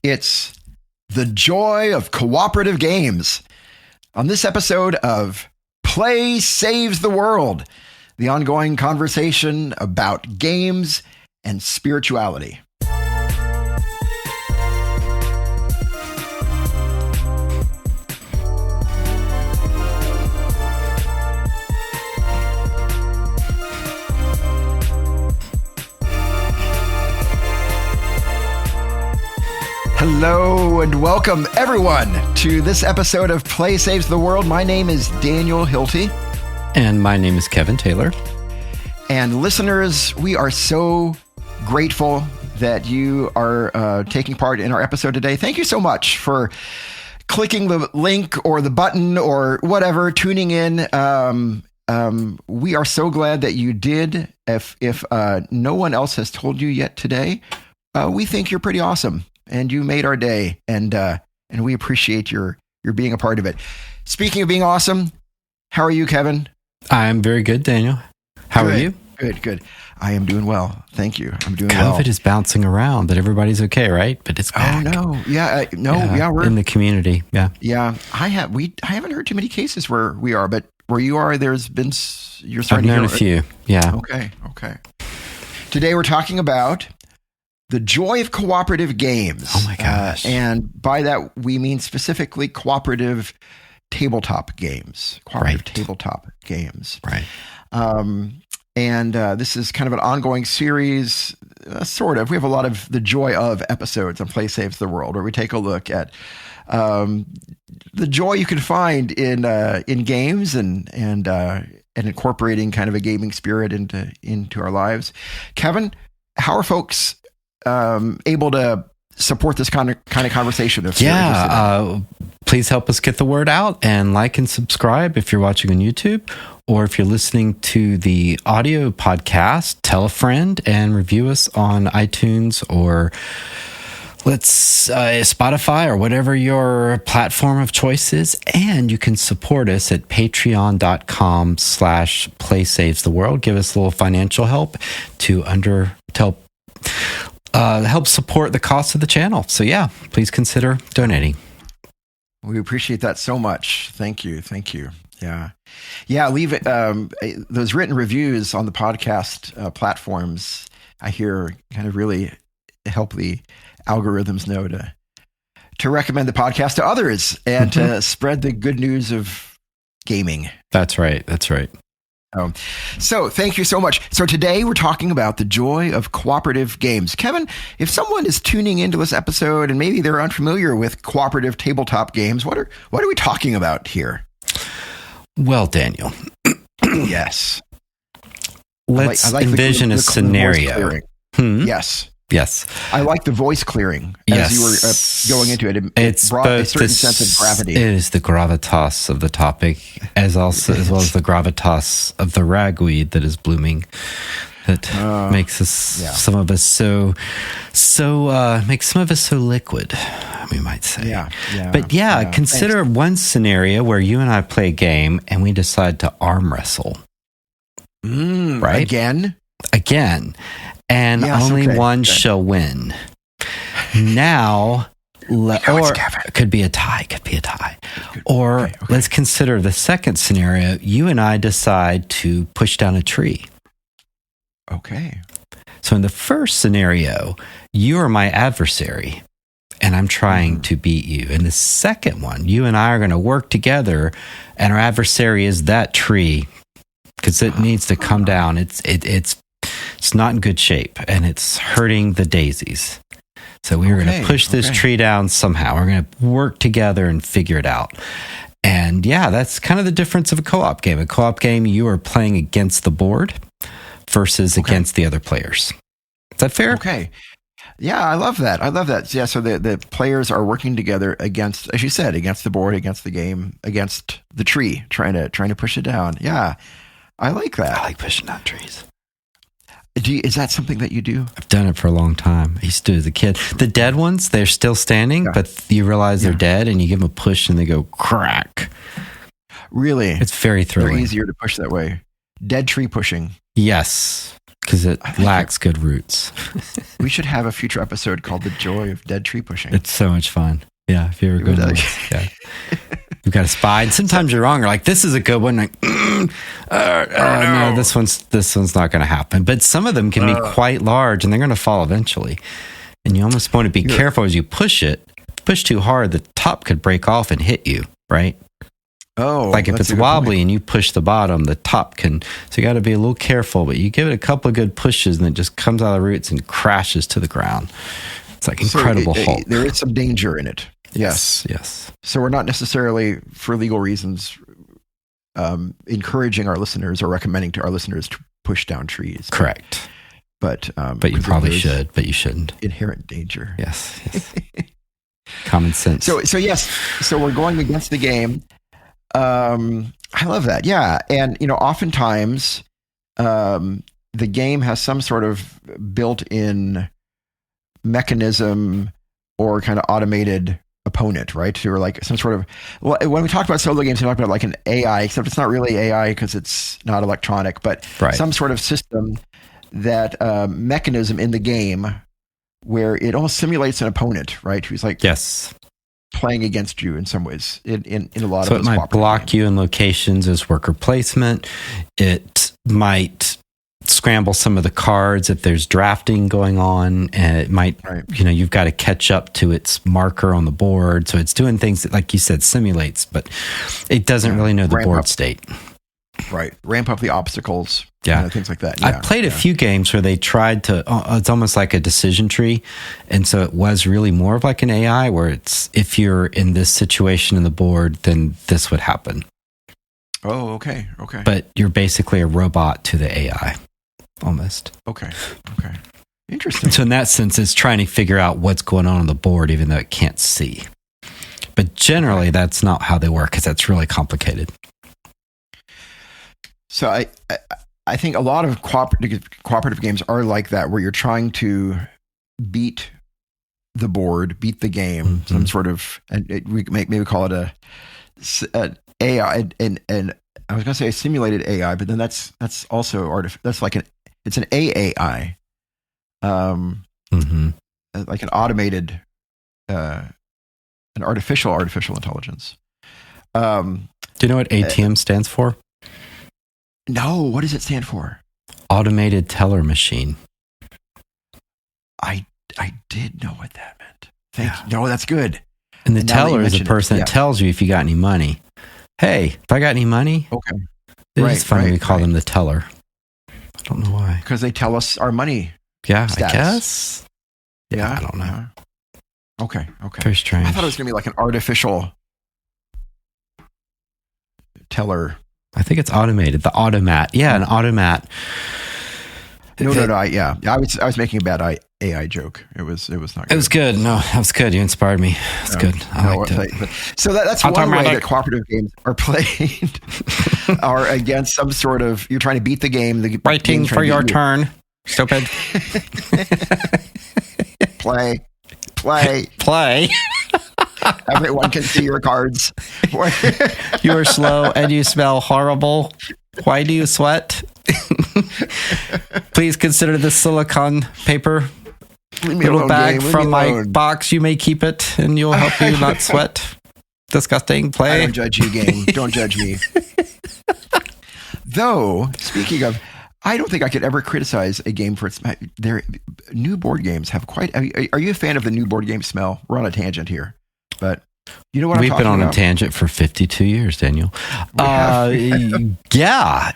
It's the joy of cooperative games. On this episode of Play Saves the World, the ongoing conversation about games and spirituality. Hello and welcome everyone to this episode of Play Saves the World. My name is Daniel Hilty. And my name is Kevin Taylor. And listeners, we are so grateful that you are taking part in our episode today. Thank you so much for clicking the link or the button or whatever, tuning in. We are so glad that you did. If no one else has told you yet today, we think you're pretty awesome. And you made our day, and we appreciate your being a part of it. Speaking of being awesome, how are you, Kevin? I'm very good, Daniel. How are you? Good. I am doing well. Thank you. I'm doing well. COVID is bouncing around, but everybody's okay, right? But it's back. Oh no, yeah, we're in the community. Yeah. I haven't heard too many cases where we are, but where you are, there's been you're starting. I've known a few. Yeah. Okay. Today we're talking about the joy of cooperative games. Oh my gosh. And by that, we mean specifically cooperative tabletop games. Tabletop games. Right. And this is kind of an ongoing series, sort of. We have a lot of the joy of episodes on Play Saves the World, where we take a look at the joy you can find in games and incorporating kind of a gaming spirit into our lives. Kevin, how are folks able to support this kind of conversation? Please help us get the word out and like and subscribe if you're watching on YouTube, or if you're listening to the audio podcast, tell a friend and review us on iTunes or Spotify or whatever your platform of choice is. And you can support us at patreon.com/playsavestheworld. Give us a little financial help to help support the cost of the channel. So please consider donating. We appreciate that so much. Thank you. Yeah. Leave it. Those written reviews on the podcast platforms, I hear, kind of really help the algorithms know to recommend the podcast to others and to spread the good news of gaming. That's right. So thank you so much. So today we're talking about the joy of cooperative games. Kevin, if someone is tuning into this episode and maybe they're unfamiliar with cooperative tabletop games, what are we talking about here? Well, Daniel. Yes. Let's envision a scenario. Yes. I like the voice clearing as you were going into it. It brought a certain sense of gravity. It is the gravitas of the topic, as well as the gravitas of the ragweed that is blooming, that makes us some of us so liquid, we might say. But consider one scenario where you and I play a game and we decide to arm wrestle. Right? Again. And only one shall win. Now, it could be a tie. Or let's consider the second scenario. You and I decide to push down a tree. Okay. So in the first scenario, you are my adversary, and I'm trying to beat you. In the second one, you and I are going to work together, and our adversary is that tree because it needs to come down. It's not in good shape, and it's hurting the daisies. So we are going to push this tree down somehow. We're going to work together and figure it out. And that's kind of the difference of a co-op game. A co-op game, you are playing against the board versus against the other players. Is that fair? Okay. Yeah, I love that. Yeah, so the players are working together against, as you said, against the board, against the game, against the tree, trying to push it down. Yeah, I like that. I like pushing down trees. Is that something that you do? I've done it for a long time. I used to do as a kid. The dead ones, they're still standing, but you realize they're dead, and you give them a push, and they go crack. Really? It's very thrilling. They're easier to push that way. Dead tree pushing. Yes. because it lacks good roots. We should have a future episode called "The Joy of Dead Tree Pushing." It's so much fun. Yeah, if you ever go to yeah. You've got a spy, and sometimes you're wrong. You're like, "This is a good one." Like, no, this one's not going to happen. But some of them can be quite large, and they're going to fall eventually. And you almost want to be careful as you push it. Push too hard, the top could break off and hit you. Right? Oh, like if it's wobbly and you push the bottom, the top can. So you got to be a little careful. But you give it a couple of good pushes, and it just comes out of the roots and crashes to the ground. It's like Incredible Hulk. There is some danger in it. Yes. So we're not necessarily, for legal reasons, encouraging our listeners or recommending to our listeners to push down trees. Correct. But you probably should, but you shouldn't. Inherent danger. Yes. Common sense. So yes. So we're going against the game. I love that. Yeah. And, oftentimes the game has some sort of built-in mechanism or kind of automated opponent, right? Or like some sort of, when we talk about solo games, we talk about like an AI, except it's not really AI because it's not electronic, but some sort of system that mechanism in the game where it almost simulates an opponent, right? Who's like playing against you in some ways in a lot of those. So it might block you in locations as worker placement. It might scramble some of the cards if there's drafting going on, and it might, you've got to catch up to its marker on the board. So it's doing things that, like you said, simulates, but it doesn't really know the board state. Right. Ramp up the obstacles. Yeah. Things like that. Yeah. I played a few games where they tried to, it's almost like a decision tree. And so it was really more of like an AI where it's, if you're in this situation in the board, then this would happen. Oh, okay. But you're basically a robot to the AI. Almost. Okay. Interesting. So in that sense, it's trying to figure out what's going on the board, even though it can't see. But generally, that's not how they work, because that's really complicated. So I think a lot of cooperative games are like that, where you're trying to beat the board, beat the game, some sort of, and we maybe call it an AI, and I was going to say a simulated AI, but then that's also that's like it's an AAI, like an automated, an artificial intelligence. Do you know what ATM stands for? No, what does it stand for? Automated teller machine. I did know what that meant. Thank you. No, that's good. And the teller is the person that tells you if you got any money. Hey, if I got any money? Okay. It's funny we call them the teller. I don't know why. Because they tell us our money. Yeah, status. I guess. Yeah, I don't know. Okay. Very strange. I thought it was going to be like an artificial teller. I think it's automated. The automat. Yeah, an automat. No. I was making a bad AI joke. It was not good. It was good. No, that was good. You inspired me. It's good. I liked it. So that's one way that cooperative games are played, are against some sort of, you're trying to beat the game. Waiting for your turn. Stupid. Play. Everyone can see your cards. You are slow and you smell horrible. Why do you sweat? Please consider this silicone paper. Little bag from my box. You may keep it and you'll help you not sweat. Disgusting. Play. I don't judge you, game. Don't judge me. Though, speaking of, I don't think I could ever criticize a game for its. Their new board games have quite. Are you a fan of the new board game smell? We're on a tangent here, but you know what we've been on a tangent for 52 years, Daniel. Yeah,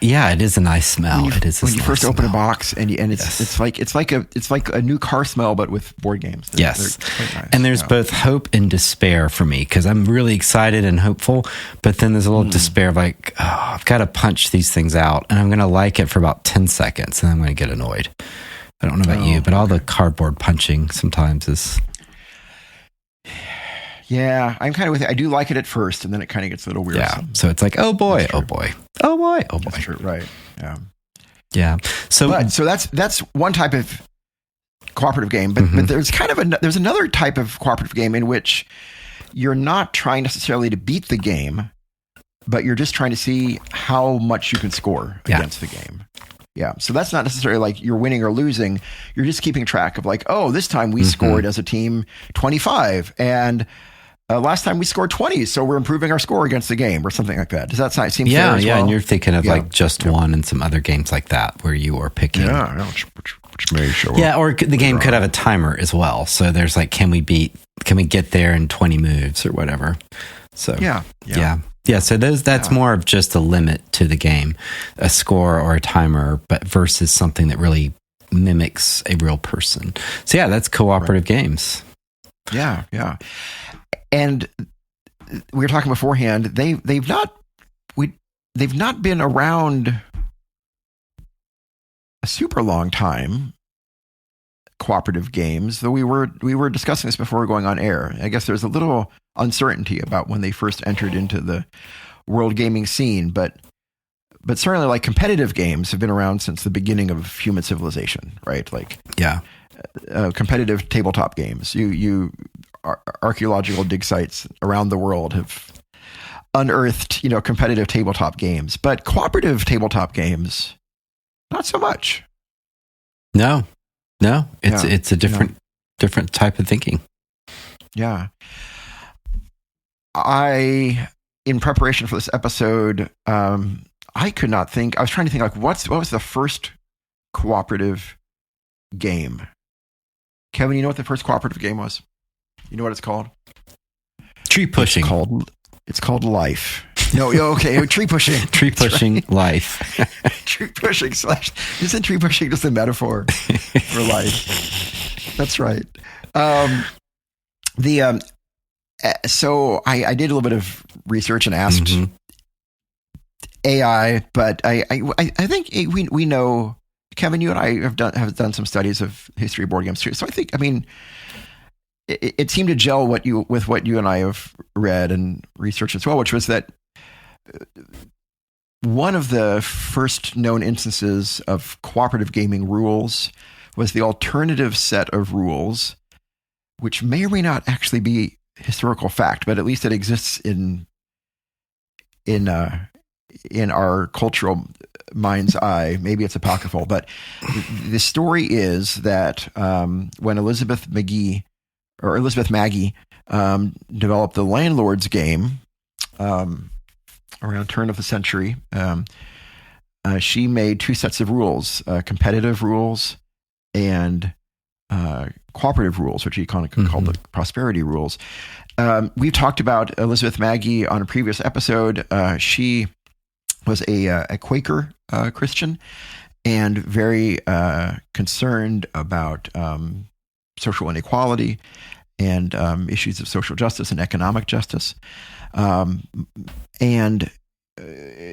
it is a nice smell. It is when you first open a box and it's like a new car smell, but with board games. They're quite nice. And there's both hope and despair for me, because I'm really excited and hopeful, but then there's a little despair of like, I've got to punch these things out, and I'm going to like it for about 10 seconds, and I'm going to get annoyed. I don't know about you, but all the cardboard punching sometimes is. Yeah, I'm kind of with it. I do like it at first, and then it kind of gets a little weird. Yeah, so it's like, oh boy. That's true, right? Yeah. So that's one type of cooperative game, but there's there's another type of cooperative game in which you're not trying necessarily to beat the game, but you're just trying to see how much you can score against the game. Yeah. So that's not necessarily like you're winning or losing. You're just keeping track of like, oh, this time we scored as a team 25 and last time we scored 20. So we're improving our score against the game or something like that. Does that seem fair as well? And you're thinking of like Just One and some other games like that where you are picking. Which may show up. Yeah, or the game could have a timer as well. So there's like, can we get there in 20 moves or whatever? So yeah. So that's more of just a limit to the game, a score or a timer, but versus something that really mimics a real person. So yeah, that's cooperative games. Yeah. And we were talking beforehand. They've not been around a super long time. Cooperative games, though we were discussing this before going on air. I guess there's a little uncertainty about when they first entered into the world gaming scene, but certainly like competitive games have been around since the beginning of human civilization, right? Like competitive tabletop games. Archaeological dig sites around the world have unearthed, competitive tabletop games, but cooperative tabletop games, not so much. No, it's a different type of thinking. Yeah. In preparation for this episode, I could not think. I was trying to think like what was the first cooperative game? Kevin, you know what the first cooperative game was? You know what it's called? Tree pushing. It's called Life. No, okay, tree pushing. Tree pushing life. Tree pushing / isn't tree pushing just a metaphor for life? That's right. So I did a little bit of research and asked AI, but I think we know, Kevin, you and I have done some studies of history of board games too. So I mean, it seemed to gel with what you and I have read and researched as well, which was that one of the first known instances of cooperative gaming rules was the alternative set of rules, which may or may not actually be historical fact, but at least it exists in our cultural mind's eye. Maybe it's apocryphal, but the story is that when Elizabeth Magie developed the Landlord's game around turn of the century, she made two sets of rules: competitive rules and cooperative rules, which he kind of called the prosperity rules. We've talked about Elizabeth Magie on a previous episode. She was a Quaker Christian and very concerned about social inequality and issues of social justice and economic justice. And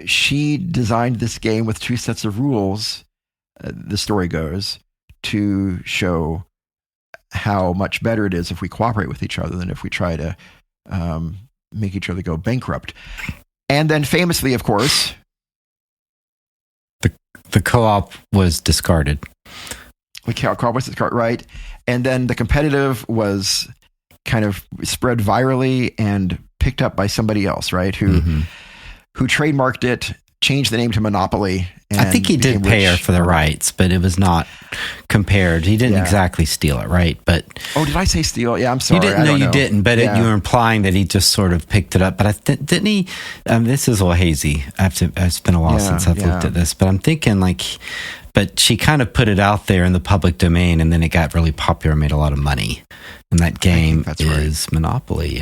she designed this game with two sets of rules, the story goes, to show how much better it is if we cooperate with each other than if we try to make each other go bankrupt. And then famously, of course, the co-op was discarded. The co-op was discarded, right? And then the competitive was kind of spread virally and picked up by somebody else, right? Who trademarked it, changed the name to Monopoly. And I think he did pay her for the rights, but it was not compared. He didn't exactly steal it, right? But did I say steal? Yeah, I'm sorry. You didn't. No, you didn't. But you were implying that he just sort of picked it up. But didn't he? This is all hazy. It's been a while since I've looked at this, but I'm thinking like. But she kind of put it out there in the public domain, and then it got really popular and made a lot of money. And that game is Monopoly,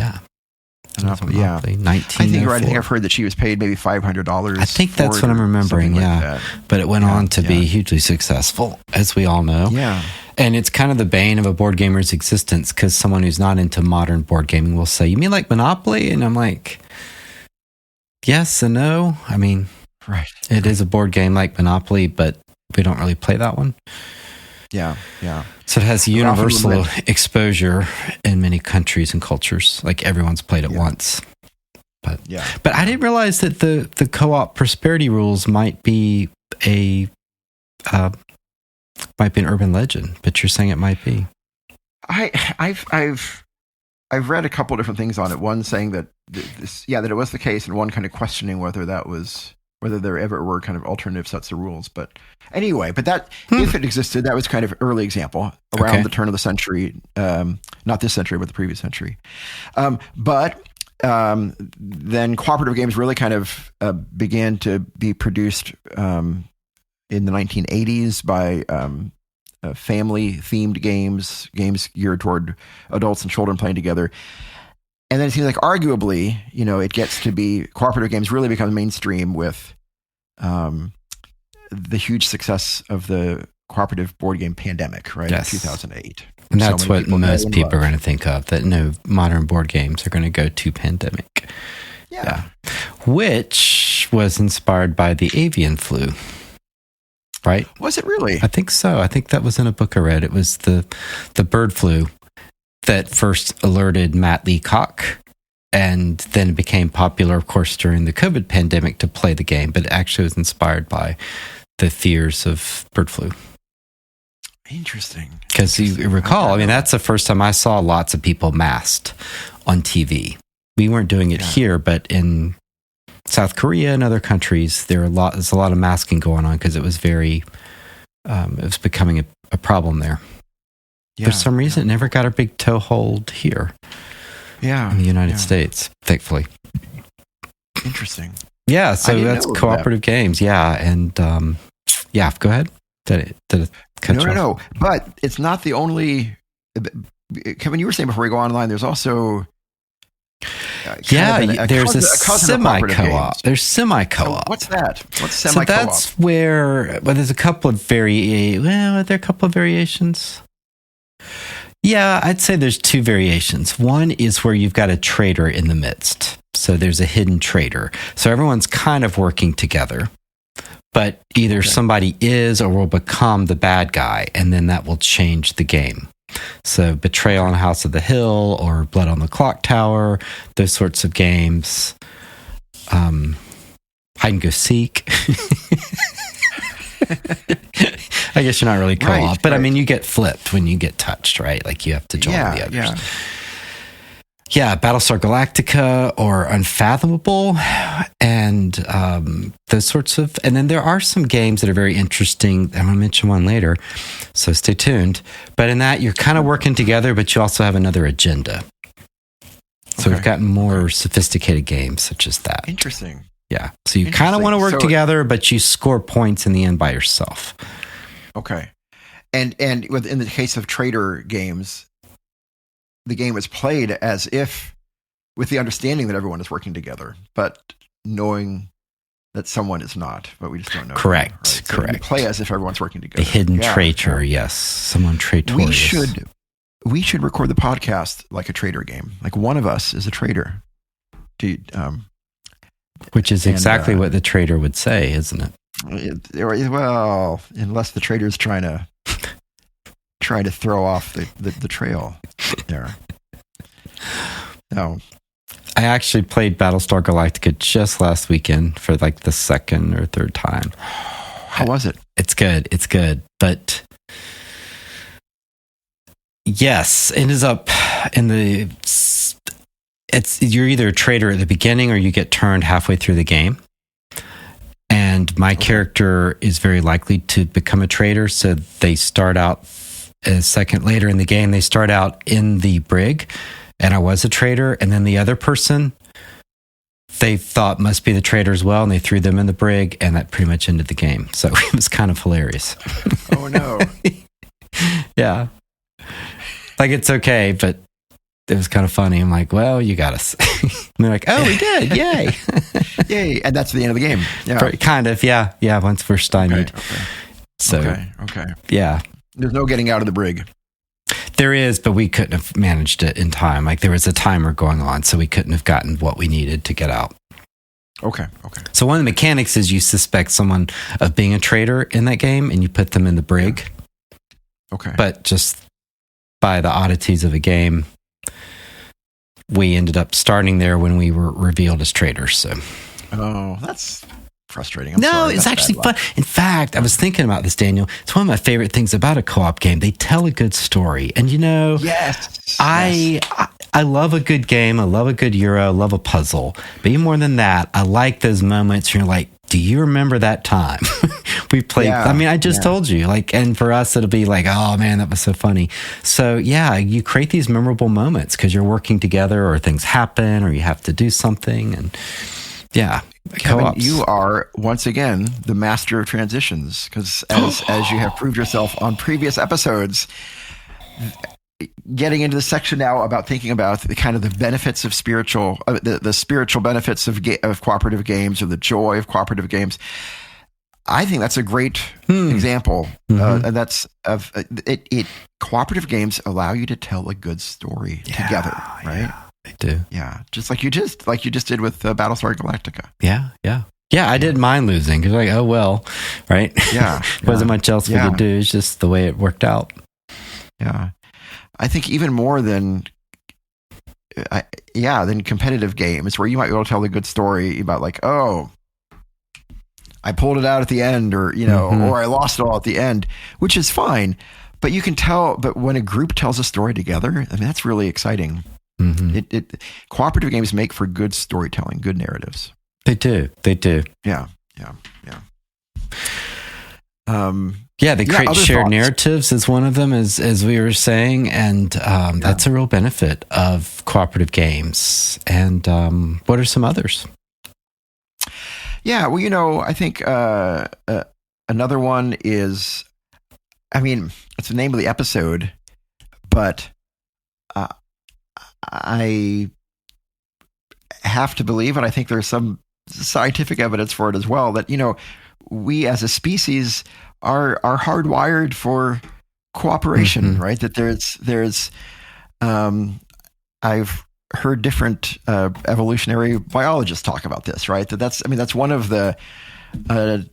Monopoly, yeah. 1904. I think you're right. I think I've heard that she was paid maybe $500. I think that's what I'm remembering, like But it went on to be hugely successful, as we all know. Yeah. And it's kind of the bane of a board gamer's existence, because someone who's not into modern board gaming will say, you mean like Monopoly? And I'm like, yes and no. I mean, it is a board game like Monopoly, but we don't really play that one. Yeah. So it has universal exposure in many countries and cultures. Like everyone's played it once. But I didn't realize that the co-op prosperity rules might be an urban legend. But you're saying it might be. I've read a couple different things on it. One saying that that it was the case, and one kind of questioning whether whether there ever were kind of alternative sets of rules. But anyway, that if it existed, that was kind of early example around the turn of the century, not this century, but the previous century. But then cooperative games really kind of began to be produced in the 1980s by family-themed games geared toward adults and children playing together. And then it seems like arguably, it gets to be cooperative games really become mainstream with the huge success of the cooperative board game Pandemic, right? Yes. In 2008. And that's what most people are going to think of, that modern board games are going to go to Pandemic. Yeah. Which was inspired by the avian flu, right? Was it really? I think so. I think that was in a book I read. It was the bird flu that first alerted Matt Leacock, and then became popular, of course, during the COVID pandemic to play the game, but it actually was inspired by the fears of bird flu. Interesting. Because you recall, that's the first time I saw lots of people masked on TV. We weren't doing it here, but in South Korea and other countries, there's a lot of masking going on because it was it was becoming a problem there. For some reason, it never got a big toehold here. Yeah. In the United States, thankfully. Interesting. Yeah, so that's cooperative games. Yeah, and go ahead. Did it cut you off? No. But it's not the only. Kevin, you were saying before we go online, there's also. There's a semi-co-op. There's semi-co-op. So what's that? What's semi-co-op? So that's where there's a couple of variations. Yeah, I'd say there's two variations. One is where you've got a traitor in the midst. So there's a hidden traitor. So everyone's kind of working together, but either somebody is or will become the bad guy, and then that will change the game. So Betrayal on House of the Hill or Blood on the Clock Tower, those sorts of games. Hide and go seek. I guess you're not really co-op, but you get flipped when you get touched, right? Like you have to join the others. Yeah, Battlestar Galactica or Unfathomable, and those sorts of. And then there are some games that are very interesting. I'm going to mention one later, so stay tuned. But in that, you're kind of working together, but you also have another agenda. So we've gotten more sophisticated games such as that. Interesting. Yeah. So you kind of want to work together, but you score points in the end by yourself. Okay. And in the case of traitor games, the game is played as if with the understanding that everyone is working together, but knowing that someone is not, but we just don't know. Correct. Right? So correct. You play as if everyone's working together. A hidden traitor, yes. Someone traitorous. We should record the podcast like a traitor game. Like one of us is a traitor. Which is exactly what the traitor would say, isn't it? Well, unless the traitor's trying to throw off the trail there. No. I actually played Battlestar Galactica just last weekend for like the second or third time. How was it? It's good. But yes, it is up in the... You're either a traitor at the beginning or you get turned halfway through the game. And my character is very likely to become a traitor. So they start out a second later in the game. They start out in the brig and I was a traitor. And then the other person, they thought must be the traitor as well. And they threw them in the brig and that pretty much ended the game. So it was kind of hilarious. Oh, no. Yeah. Like it's okay, but it was kind of funny. I'm like, well, you got us. And they're like, oh, we did. Yay. Yay. And that's the end of the game. Yeah. Kind of. Yeah. Yeah. Once we're stymied. Okay. So, okay. Yeah. There's no getting out of the brig. There is, but we couldn't have managed it in time. Like there was a timer going on, so we couldn't have gotten what we needed to get out. Okay. So one of the mechanics is you suspect someone of being a traitor in that game and you put them in the brig. Okay. But just by the oddities of a game, we ended up starting there when we were revealed as traitors. So, that's frustrating. It's actually fun. In fact, I was thinking about this, Daniel. It's one of my favorite things about a co-op game. They tell a good story, and yes, I love a good game. I love a good Euro. I love a puzzle. But even more than that, I like those moments where you're like, do you remember that time we played? Yeah, I mean, I just told you, like, and for us, it'll be like, oh man, that was so funny. So yeah, you create these memorable moments because you're working together, or things happen, or you have to do something, and yeah. Kevin, Co-ops. you are once again the master of transitions, because as you have proved yourself on previous episodes, getting into the section now about thinking about the kind of the benefits of the spiritual benefits of cooperative games, or the joy of cooperative games. I think that's a great example, and that's of it. Cooperative games allow you to tell a good story together, right? Yeah, they do. Yeah, just like you just did with Battlestar Galactica. Yeah, I didn't mind losing because, like, oh well, right? Yeah, Wasn't much else we could do. It's just the way it worked out. Yeah, I think even more than competitive games, where you might be able to tell a good story about, like, oh, I pulled it out at the end, or or I lost it all at the end, which is fine. But you can tell. But when a group tells a story together, I mean, that's really exciting. Cooperative games make for good storytelling, good narratives. They do. Yeah. They create shared narratives is one of them, as we were saying, and that's a real benefit of cooperative games. And what are some others? Yeah, well, I think another one is, I mean, it's the name of the episode, but I have to believe, and I think there's some scientific evidence for it as well, that, we as a species are hardwired for cooperation, right? That there's I've heard different evolutionary biologists talk about this, right? That's one of the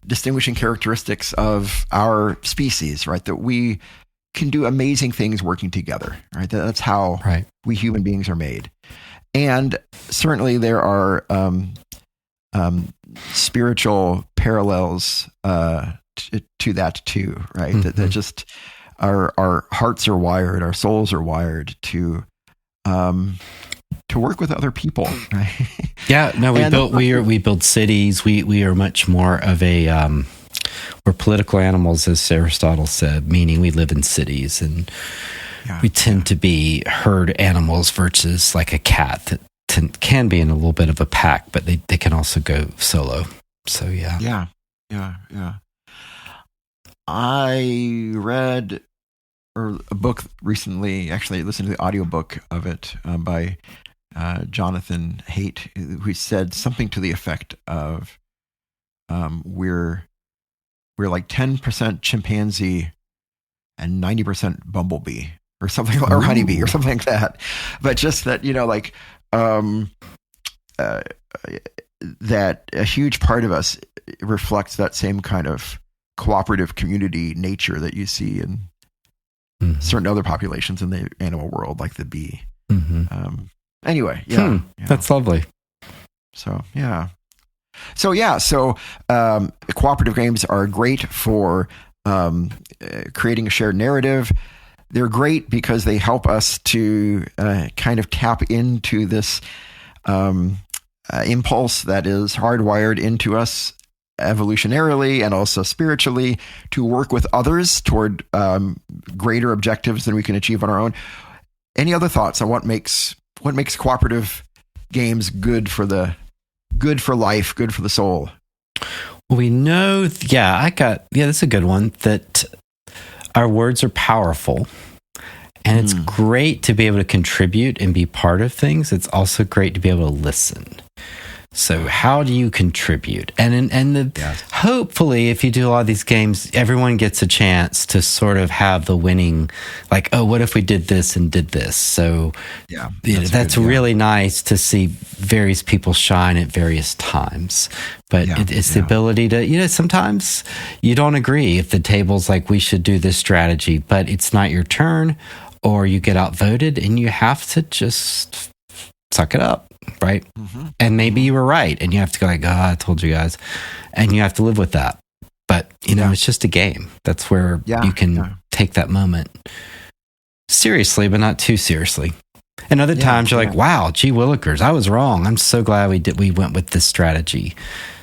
distinguishing characteristics of our species, right? That we can do amazing things working together, right? That's how we human beings are made. And certainly there are spiritual parallels to that too, right? That just our hearts are wired, our souls are wired to work with other people, right? Yeah, no, we build cities. We are much more of a we're political animals, as Aristotle said, meaning we live in cities, and we tend to be herd animals versus like a cat that can be in a little bit of a pack, but they can also go solo. So yeah. I read a book recently, actually listened to the audiobook of it by Jonathan Haidt, who said something to the effect of we're like 10% chimpanzee and 90% bumblebee, or something, or honeybee, or something like that. But just that, that a huge part of us reflects that same kind of cooperative community nature that you see in certain other populations in the animal world, like the bee. Anyway, that's lovely. So cooperative games are great for creating a shared narrative. They're great because they help us to kind of tap into this impulse that is hardwired into us evolutionarily and also spiritually, to work with others toward greater objectives than we can achieve on our own. Any other thoughts on what makes cooperative games good for life, good for the soul? We know, that's a good one, that our words are powerful, and it's great to be able to contribute and be part of things. It's also great to be able to listen. So how do you contribute? Hopefully, if you do a lot of these games, everyone gets a chance to sort of have the winning, like, oh, what if we did this and did this? So that's really nice to see various people shine at various times. But it's the ability to, sometimes you don't agree if the table's like, we should do this strategy, but it's not your turn, or you get outvoted and you have to just suck it up. Right. And maybe you were right, and you have to go like, I told you guys, and you have to live with that. But it's just a game. That's where you can take that moment seriously, but not too seriously. And other times you're like, wow, gee willikers, I was wrong. I'm so glad we went with this strategy.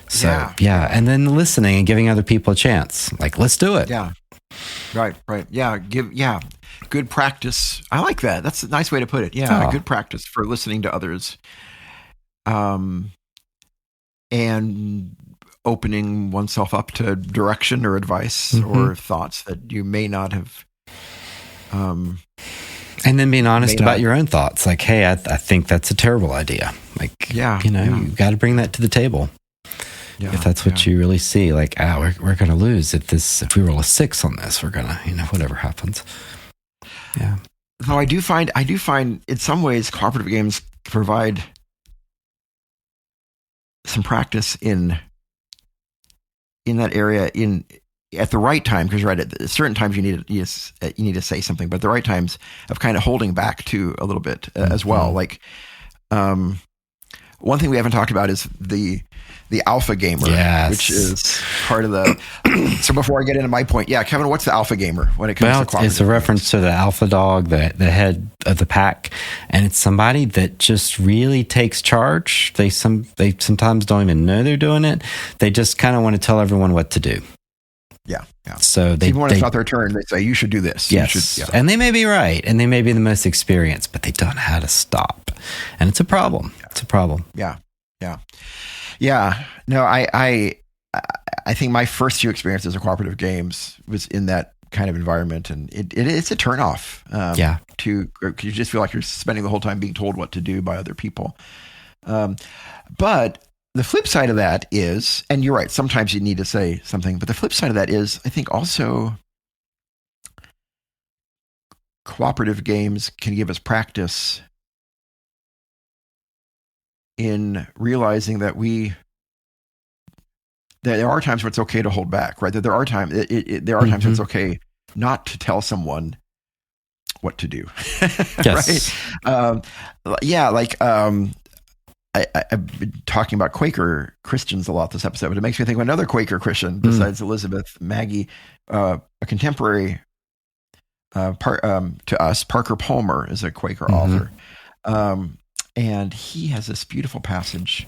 So, yeah. And then listening and giving other people a chance. Like, let's do it. Yeah. Right. Yeah. Good practice. I like that. That's a nice way to put it. Yeah. Good practice for listening to others. And opening oneself up to direction or advice or thoughts that you may not have. And then being honest about your own thoughts. Like, hey, I think that's a terrible idea. Like, you got to bring that to the table. Yeah, if that's what you really see, like, we're going to lose if we roll a 6 on this, we're going to, whatever happens. Yeah. Though I do find in some ways cooperative games provide some practice in that area at the right time, because right at certain times you need to say something, but at the right times of kind of holding back too a little bit as well. Like one thing we haven't talked about is the alpha gamer, which is part of the. So before I get into my point, Kevin, what's the alpha gamer when it comes to cooperative it's a reference to the alpha dog, the head of the pack, and it's somebody that just really takes charge. They sometimes don't even know they're doing it. They just kind of want to tell everyone what to do. Yeah. So even when it's not their turn, they say, you should do this. Yes. And they may be right, and they may be the most experienced, but they don't know how to stop. And it's a problem. It's a problem. Yeah. No, I think my first few experiences of cooperative games was in that kind of environment, and it's a turnoff. Because you just feel like you're spending the whole time being told what to do by other people. But the flip side of that is, and you're right, sometimes you need to say something, but the flip side of that is, I think also cooperative games can give us practice in realizing that there are times where it's okay to hold back, right? That there are times times when it's okay not to tell someone what to do, yes. right? I've been talking about Quaker Christians a lot this episode, but it makes me think of another Quaker Christian besides Elizabeth Maggie, a contemporary to us. Parker Palmer is a Quaker author. And he has this beautiful passage.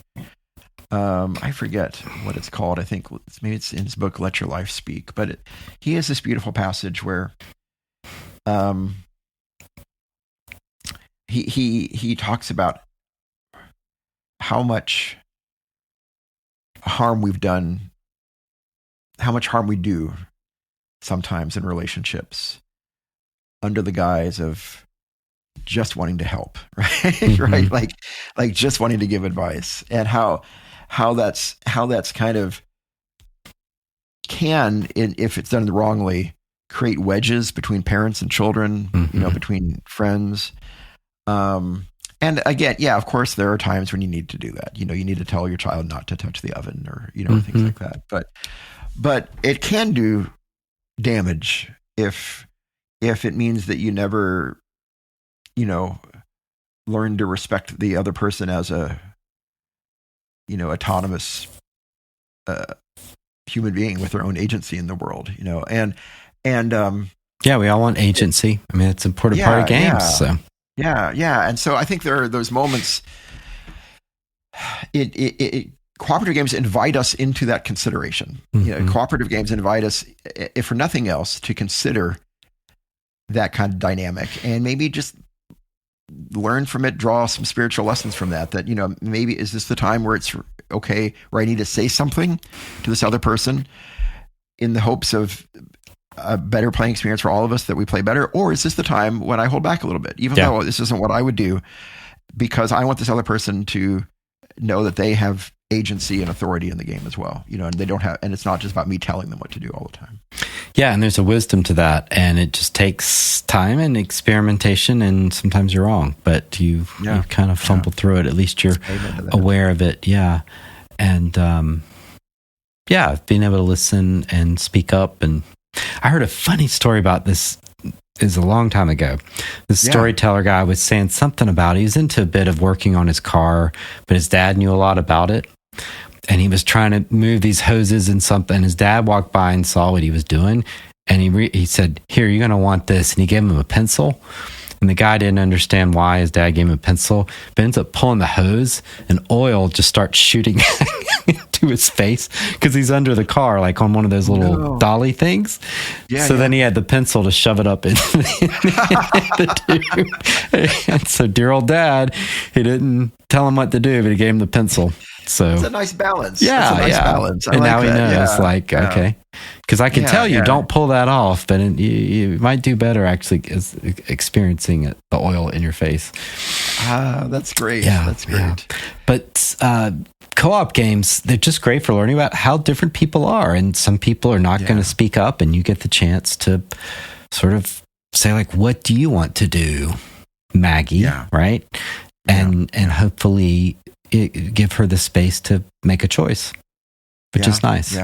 I forget what it's called. I think maybe it's in his book, Let Your Life Speak. But he has this beautiful passage where he talks about how much harm we've done, how much harm we do sometimes in relationships under the guise of just wanting to help, right? Right? Like just wanting to give advice, and how that's kind of if it's done wrongly, create wedges between parents and children, between friends. And again, of course, there are times when you need to do that. You need to tell your child not to touch the oven or things like that. But it can do damage if it means that you never learn to respect the other person as a autonomous human being with their own agency in the world. And we all want agency. I mean, it's an important part of games. So. Yeah. And so I think there are those moments. Cooperative games invite us into that consideration. Cooperative games invite us, if for nothing else, to consider that kind of dynamic, and maybe just learn from it, draw some spiritual lessons from that. That maybe is this the time where it's okay, where I need to say something to this other person in the hopes of a better playing experience for all of us, that we play better? Or is this the time when I hold back a little bit, even though this isn't what I would do, because I want this other person to know that they have agency and authority in the game as well, and they don't have, and it's not just about me telling them what to do all the time. Yeah. And there's a wisdom to that, and it just takes time and experimentation, and sometimes you're wrong, but you kind of fumble through it. At least you're aware of it. Yeah. And, being able to listen and speak up. And I heard a funny story about this. Is a long time ago. The storyteller guy was saying something about, he was into a bit of working on his car, but his dad knew a lot about it. And he was trying to move these hoses and something. His dad walked by and saw what he was doing. And he said, "Here, you're going to want this." And he gave him a pencil. And the guy didn't understand why his dad gave him a pencil, but ends up pulling the hose, and oil just starts shooting into to his face because he's under the car, like on one of those little dolly things. Yeah. So then he had the pencil to shove it up in the tube. And so dear old dad, he didn't tell him what to do, but he gave him the pencil. So it's a nice balance. Yeah, it's a nice balance. And now he knows, okay. Because I can tell you, don't pull that off, but you might do better actually experiencing the oil in your face. That's great. Yeah, that's great. Yeah. But co-op games, they're just great for learning about how different people are. And some people are not going to speak up, and you get the chance to sort of say, like, what do you want to do, Maggie? Right? And hopefully give her the space to make a choice, which is nice.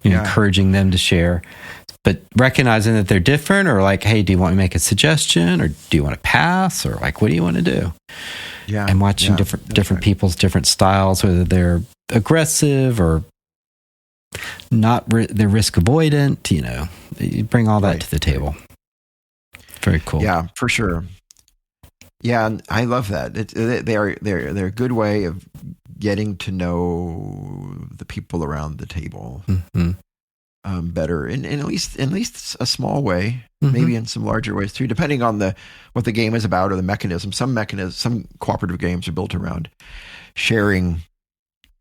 Encouraging them to share, but recognizing that they're different, or like, hey, do you want me to make a suggestion, or do you want to pass, or like, what do you want to do? And watching different people's different styles, whether they're aggressive or not, they're risk avoidant. You bring all that to the table. Very cool. Yeah, for sure. Yeah, and I love that. They're a good way of getting to know the people around the table better, in at least a small way, maybe in some larger ways too, depending on what the game is about or the mechanism. Some cooperative games are built around sharing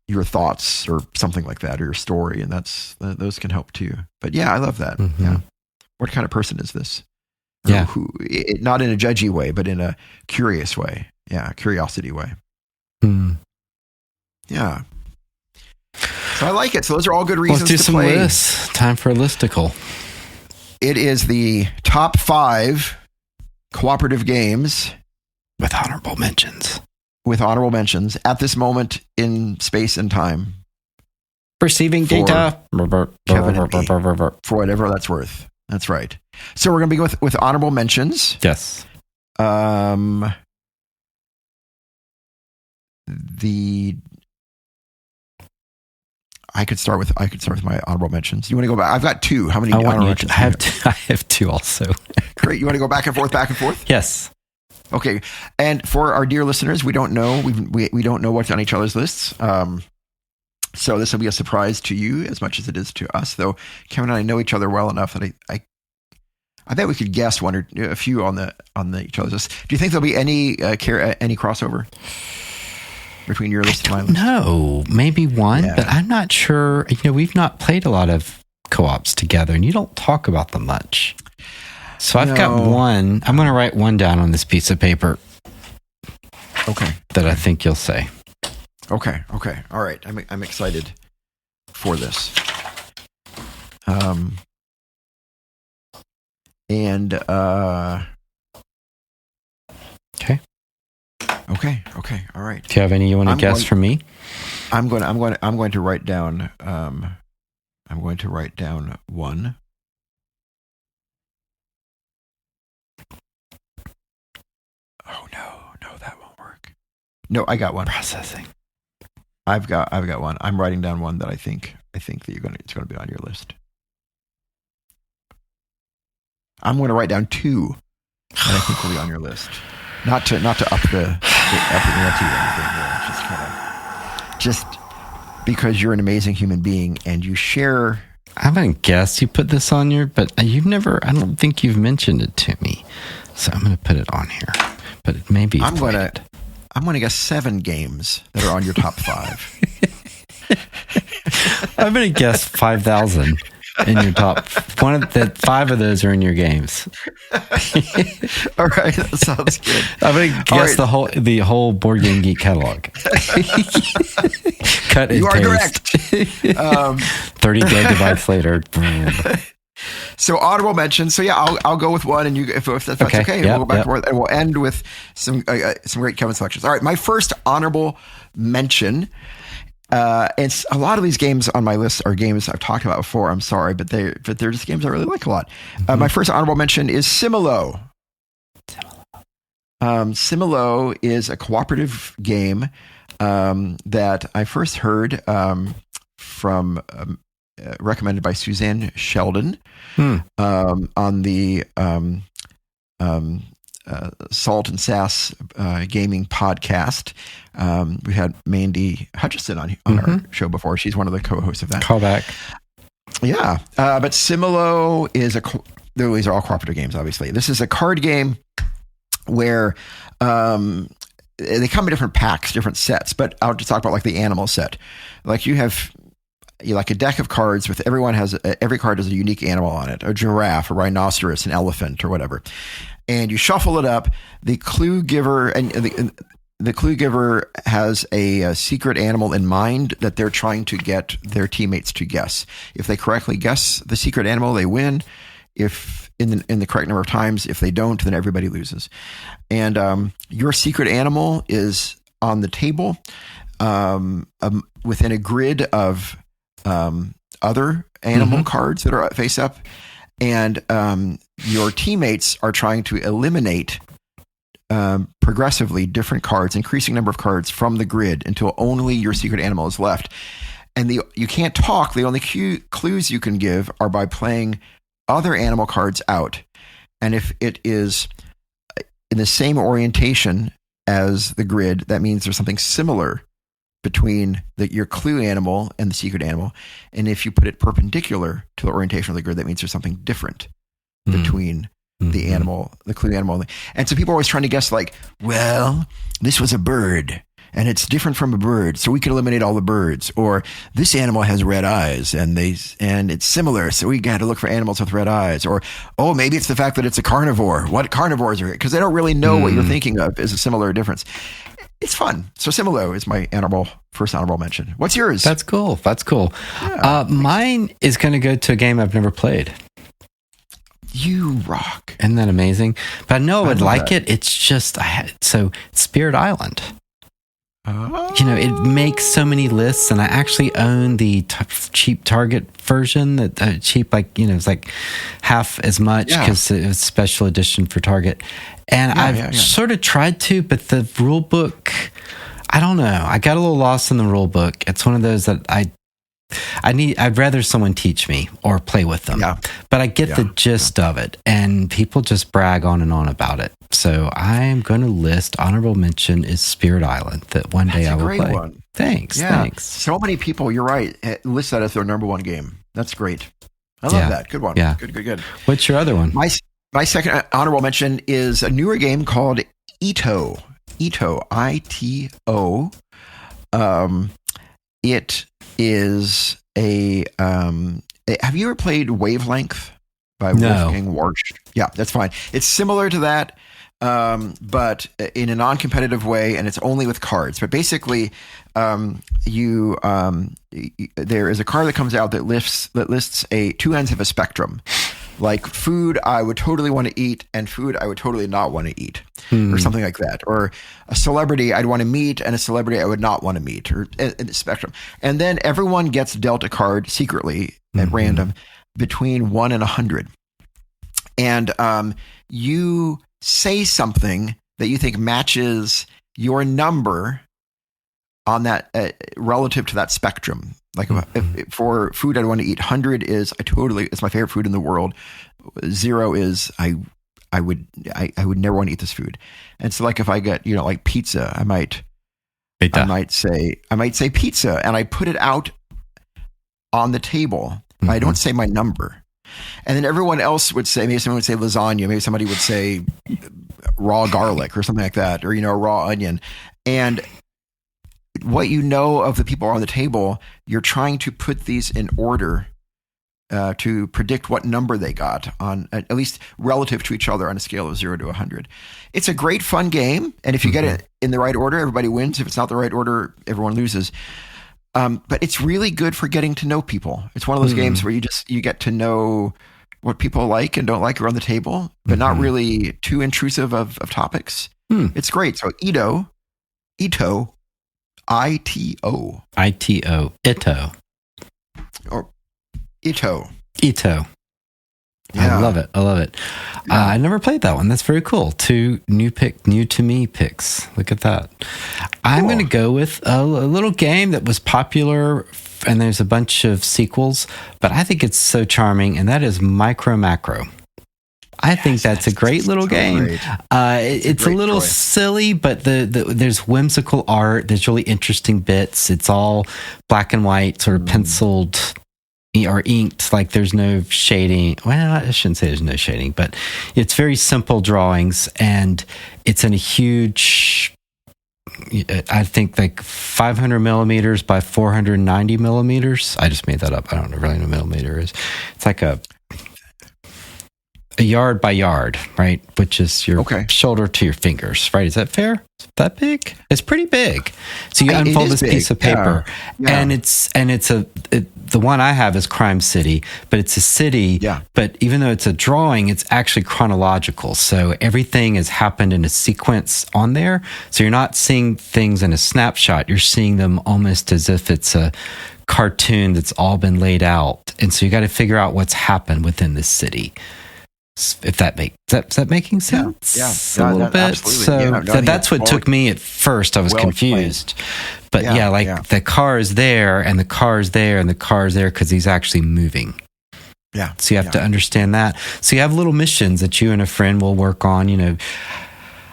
your thoughts or something like that, or your story, and those can help too. But yeah, I love that. Yeah, what kind of person is this? Yeah. Not in a judgy way, but in a curious way. Yeah, curiosity way. Yeah. So I like it. So those are all good reasons Let's do to some play. lists. Time for a listicle. It is the top 5 cooperative games with honorable mentions. At this moment in space and time. Receiving data. Kevin and me, for whatever that's worth. That's right. So we're going to begin with honorable mentions. Yes. I could start with my honorable mentions. You want to go back? I've got 2. How many honorable mentions? I have 2 also. Great. You want to go back and forth? Yes. Okay. And for our dear listeners, we don't know. We don't know what's on each other's lists. So this will be a surprise to you as much as it is to us. Though Kevin and I know each other well enough that I bet we could guess one or a few on each other's list. Do you think there'll be any crossover between your list and my list? No, maybe one, but I'm not sure. We've not played a lot of co-ops together, and you don't talk about them much. So I've got one. I'm going to write one down on this piece of paper. Okay. That I think you'll say. Okay. All right. I'm excited for this. Okay. All right. Do you have any you want to guess from me? I'm going to write down. I'm going to write down one. Oh no, that won't work. No, I got one. Processing. I've got one. I'm writing down one that I think that it's going to be on your list. I'm going to write down 2 that I think will be on your list. Not to up the ante or anything. Just because you're an amazing human being and you share. I haven't guessed you put this on your, but I don't think you've mentioned it to me. So I'm going to put it on here. But maybe I'm going to guess 7 games that are on your top 5. I'm going to guess 5,000 in your top. 5 of those are in your games. All right, that sounds good. I'm going to guess the whole Board Game Geek catalog. Cut and you are paste. Correct. 30 gigabytes later. So honorable mentions. So yeah, I'll go with one, and you, if that's okay, yep, we'll go back to forth, and we'll end with some great Kevin selections. All right, my first honorable mention. It's a lot of these games on my list are games I've talked about before. I'm sorry, but they're just games I really like a lot. My first honorable mention is Similo. Similo is a cooperative game that I first heard from recommended by Suzanne Sheldon on the Salt and Sass gaming podcast. We had Mandy Hutchison on our show before. She's one of the co-hosts of that. Callback. Yeah. But Similo is these are all cooperative games, obviously. This is a card game where they come in different packs, different sets, but I'll just talk about like the animal set. Like you like a deck of cards with every card has a unique animal on it, a giraffe, a rhinoceros, an elephant, or whatever. And you shuffle it up. The clue giver the clue giver has a secret animal in mind that they're trying to get their teammates to guess. If they correctly guess the secret animal, they win. If in the correct number of times, if they don't, then everybody loses. And your secret animal is on the table within a grid of other animal cards that are face up, and your teammates are trying to eliminate progressively different cards, increasing number of cards from the grid until only your secret animal is left. And you can't talk. The only clues you can give are by playing other animal cards out. And if it is in the same orientation as the grid, that means there's something similar between your clue animal and the secret animal. And if you put it perpendicular to the orientation of the grid, that means there's something different between the animal, the clue animal. And so people are always trying to guess like, well, this was a bird and it's different from a bird, so we can eliminate all the birds. Or this animal has red eyes and it's similar, so we got to look for animals with red eyes. Or, oh, maybe it's the fact that it's a carnivore. What carnivores are it? Because they don't really know what you're thinking of is a similar difference. It's fun. So Similo is my first honorable mention. What's yours? That's cool. Yeah, mine is going to go to a game I've never played. You rock. Isn't that amazing? But I know I would like it. It's just, Spirit Island. Oh. It makes so many lists, and I actually own the cheap Target version. That cheap, it's like half as much because it was special edition for Target. And I've sort of tried to, but the rule book, I don't know. I got a little lost in the rule book. It's one of those that I'd rather someone teach me or play with them. Yeah. But I get the gist of it, and people just brag on and on about it. So I'm going to list honorable mention is Spirit Island that one day I will play. One. Thanks. So many people, you're right, list that as their number one game. That's great. I love that. Good one. Yeah. Good. What's your other one? My second honorable mention is a newer game called Ito. I-T-O. It is have you ever played Wavelength by Wolfgang Warsch? Yeah, that's fine. It's similar to that, but in a non-competitive way, and it's only with cards. But basically, there is a card that comes out that lists two ends of a spectrum. Like food I would totally want to eat and food I would totally not want to eat, or something like that. Or a celebrity I'd want to meet and a celebrity I would not want to meet, or in the spectrum. And then everyone gets dealt a card secretly at random between 1 and 100. And you say something that you think matches your number on that relative to that spectrum. Like for food I'd want to eat, 100 is it's my favorite food in the world. 0 is I would never want to eat this food. And so like if I get like pizza, I might say pizza, and I put it out on the table. I don't say my number. And then everyone else would say, maybe someone would say lasagna, maybe somebody would say raw garlic or something like that, or raw onion. And what of the people on the table, you're trying to put these in order to predict what number they got on, at least relative to each other on a scale of 0 to 100. It's a great fun game, and if you get it in the right order, everybody wins. If it's not the right order, everyone loses. But it's really good for getting to know people. It's one of those games where you get to know what people like and don't like around the table, but not really too intrusive of topics. It's great. So Ito. I-T-O. Ito. Or Ito. Yeah. I love it. Yeah. I never played that one. That's very cool. 2 new to me picks. Look at that. I'm going to go with a little game that was popular, and there's a bunch of sequels, but I think it's so charming, and that is Micro Macro. I think that's a great little game. It's a little silly, but there's whimsical art. There's really interesting bits. It's all black and white, sort of penciled or inked. Like there's no shading. Well, I shouldn't say there's no shading, but it's very simple drawings, and it's in a huge, I think like 500 millimeters by 490 millimeters. I just made that up. I don't really know what millimeter is. It's like a yard by yard, right? Which is your shoulder to your fingers, right? Is that fair? Is that big? It's pretty big. So you unfold this piece of paper, and the one I have is Crime City, but it's a city. Yeah. But even though it's a drawing, it's actually chronological. So everything has happened in a sequence on there. So you're not seeing things in a snapshot. You're seeing them almost as if it's a cartoon that's all been laid out. And so you got to figure out what's happened within this city. If that is that making sense? Yeah, a little bit. Absolutely. So that's what took me at first. I was confused, but the car is there, and the car is there, and the car is there because he's actually moving. Yeah. So you have to understand that. So you have little missions that you and a friend will work on.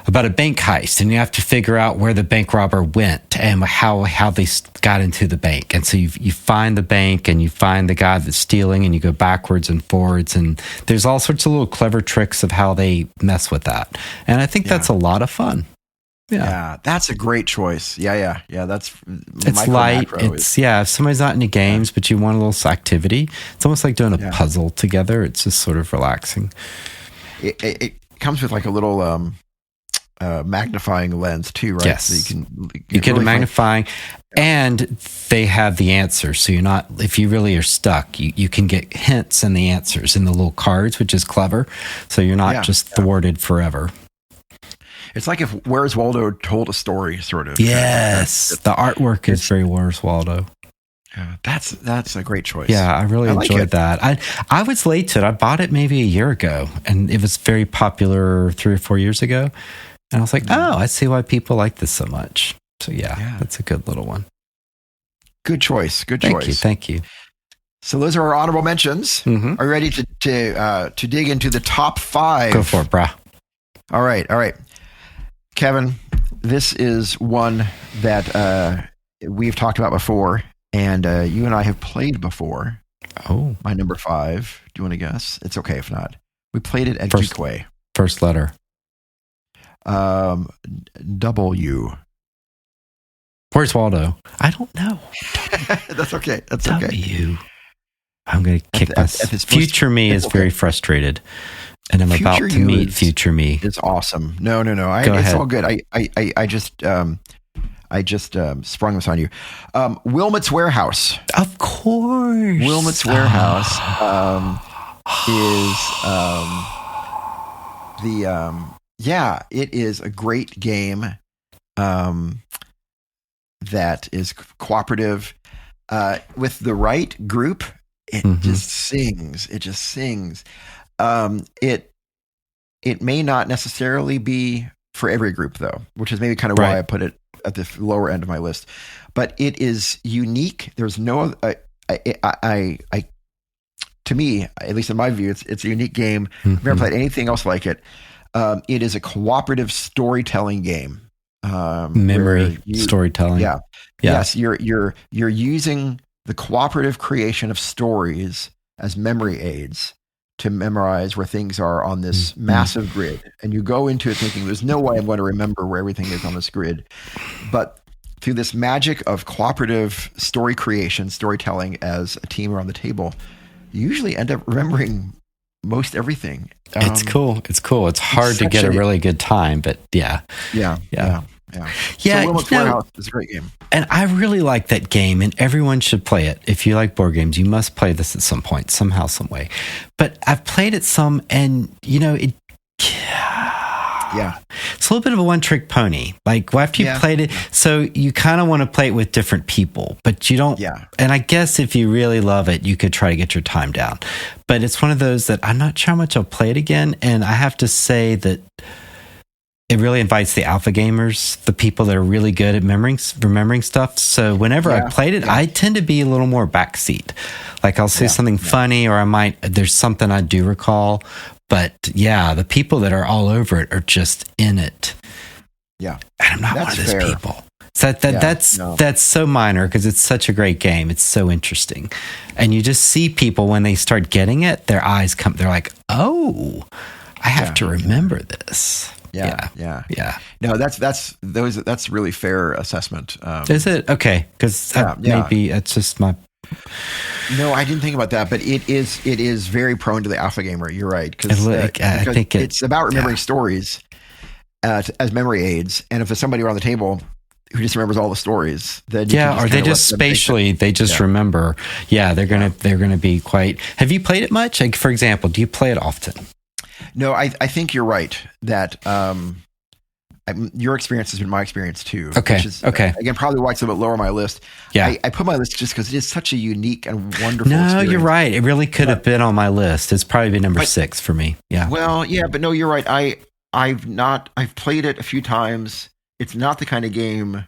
About a bank heist, and you have to figure out where the bank robber went and how they got into the bank. And so you find the bank, and you find the guy that's stealing, and you go backwards and forwards, and there's all sorts of little clever tricks of how they mess with that. And I think that's a lot of fun. Yeah, that's a great choice. Yeah. It's light. If somebody's not into games, but you want a little activity, it's almost like doing a puzzle together. It's just sort of relaxing. It comes with like a little magnifying lens too, right? Yes. So you get really a magnifying, and they have the answer. So you're not, if you really are stuck, you can get hints and the answers in the little cards, which is clever. So you're not just thwarted forever. It's like if Where's Waldo told a story, sort of. Yes. The artwork is very Where's Waldo. Yeah, that's a great choice. Yeah, I really enjoyed that. I was late to it. I bought it maybe a year ago, and it was very popular 3 or 4 years ago. And I was like, I see why people like this so much. So that's a good little one. Good choice. Thank you. So those are our honorable mentions. Mm-hmm. Are you ready to dig into the top 5? Go for it, brah. All right. Kevin, this is one that we've talked about before, and you and I have played before. Oh. My number 5. Do you want to guess? It's okay if not. We played it at Geekway. First letter. W. Where's Waldo? I don't know. That's okay. W. I'm going to kick this. Future me is very frustrated, and I'm about to meet future me. It's awesome. No. It's all good. I just sprung this on you. Wilmot's Warehouse. Of course. Wilmot's Warehouse it is a great game that is cooperative. With the right group, it just sings. It just sings. It may not necessarily be for every group, though, which is maybe kind of why I put it at the lower end of my list. But it is unique. There's no to me, at least in my view, it's a unique game. I've never played anything else like it. It is a cooperative storytelling game. Memory storytelling. Yeah. Yes, you're using the cooperative creation of stories as memory aids to memorize where things are on this massive grid. And you go into it thinking, there's no way I'm going to remember where everything is on this grid. But through this magic of cooperative story creation, storytelling as a team around the table, you usually end up remembering most everything. It's cool. It's hard to get a really good time, but yeah. So Wilmot's Warehouse is a great game. And I really like that game, and everyone should play it. If you like board games, you must play this at some point, somehow, some way. But I've played it some, and it. It's a little bit of a one-trick pony. Like after you played it, so you kind of want to play it with different people, but you don't. Yeah. And I guess if you really love it, you could try to get your time down. But it's one of those that I'm not sure how much I'll play it again, and I have to say that it really invites the alpha gamers, the people that are really good at remembering stuff. So whenever I played it, I tend to be a little more backseat. Like I'll say something funny, or there's something I do recall, But yeah, the people that are all over it are just in it. Yeah. And I'm not That's one of those fair. people. So that's so minor because it's such a great game. It's so interesting. And you just see people when they start getting it, their eyes come, they're like, oh, I have to remember this. Yeah. No, that's really fair assessment. Is it? Okay. Because maybe it's just my... No, I didn't think about that, but it is very prone to the alpha gamer. You're right. Because I think it's about remembering stories as memory aids. And if there's somebody around the table who just remembers all the stories, then or they just spatially they just remember. Yeah, they're gonna be quite. Have you played it much? Like, for example, do you play it often? No, I think you're right that your experience has been my experience too. Okay. Which is, okay. Again, probably why it's a little bit lower on my list. Yeah. I put my list just because it is such a unique and wonderful No, experience. you're right. It really could have been on my list. It's probably been number 6 for me. Yeah. Well, yeah, but no, you're right. I've played it a few times. It's not the kind of game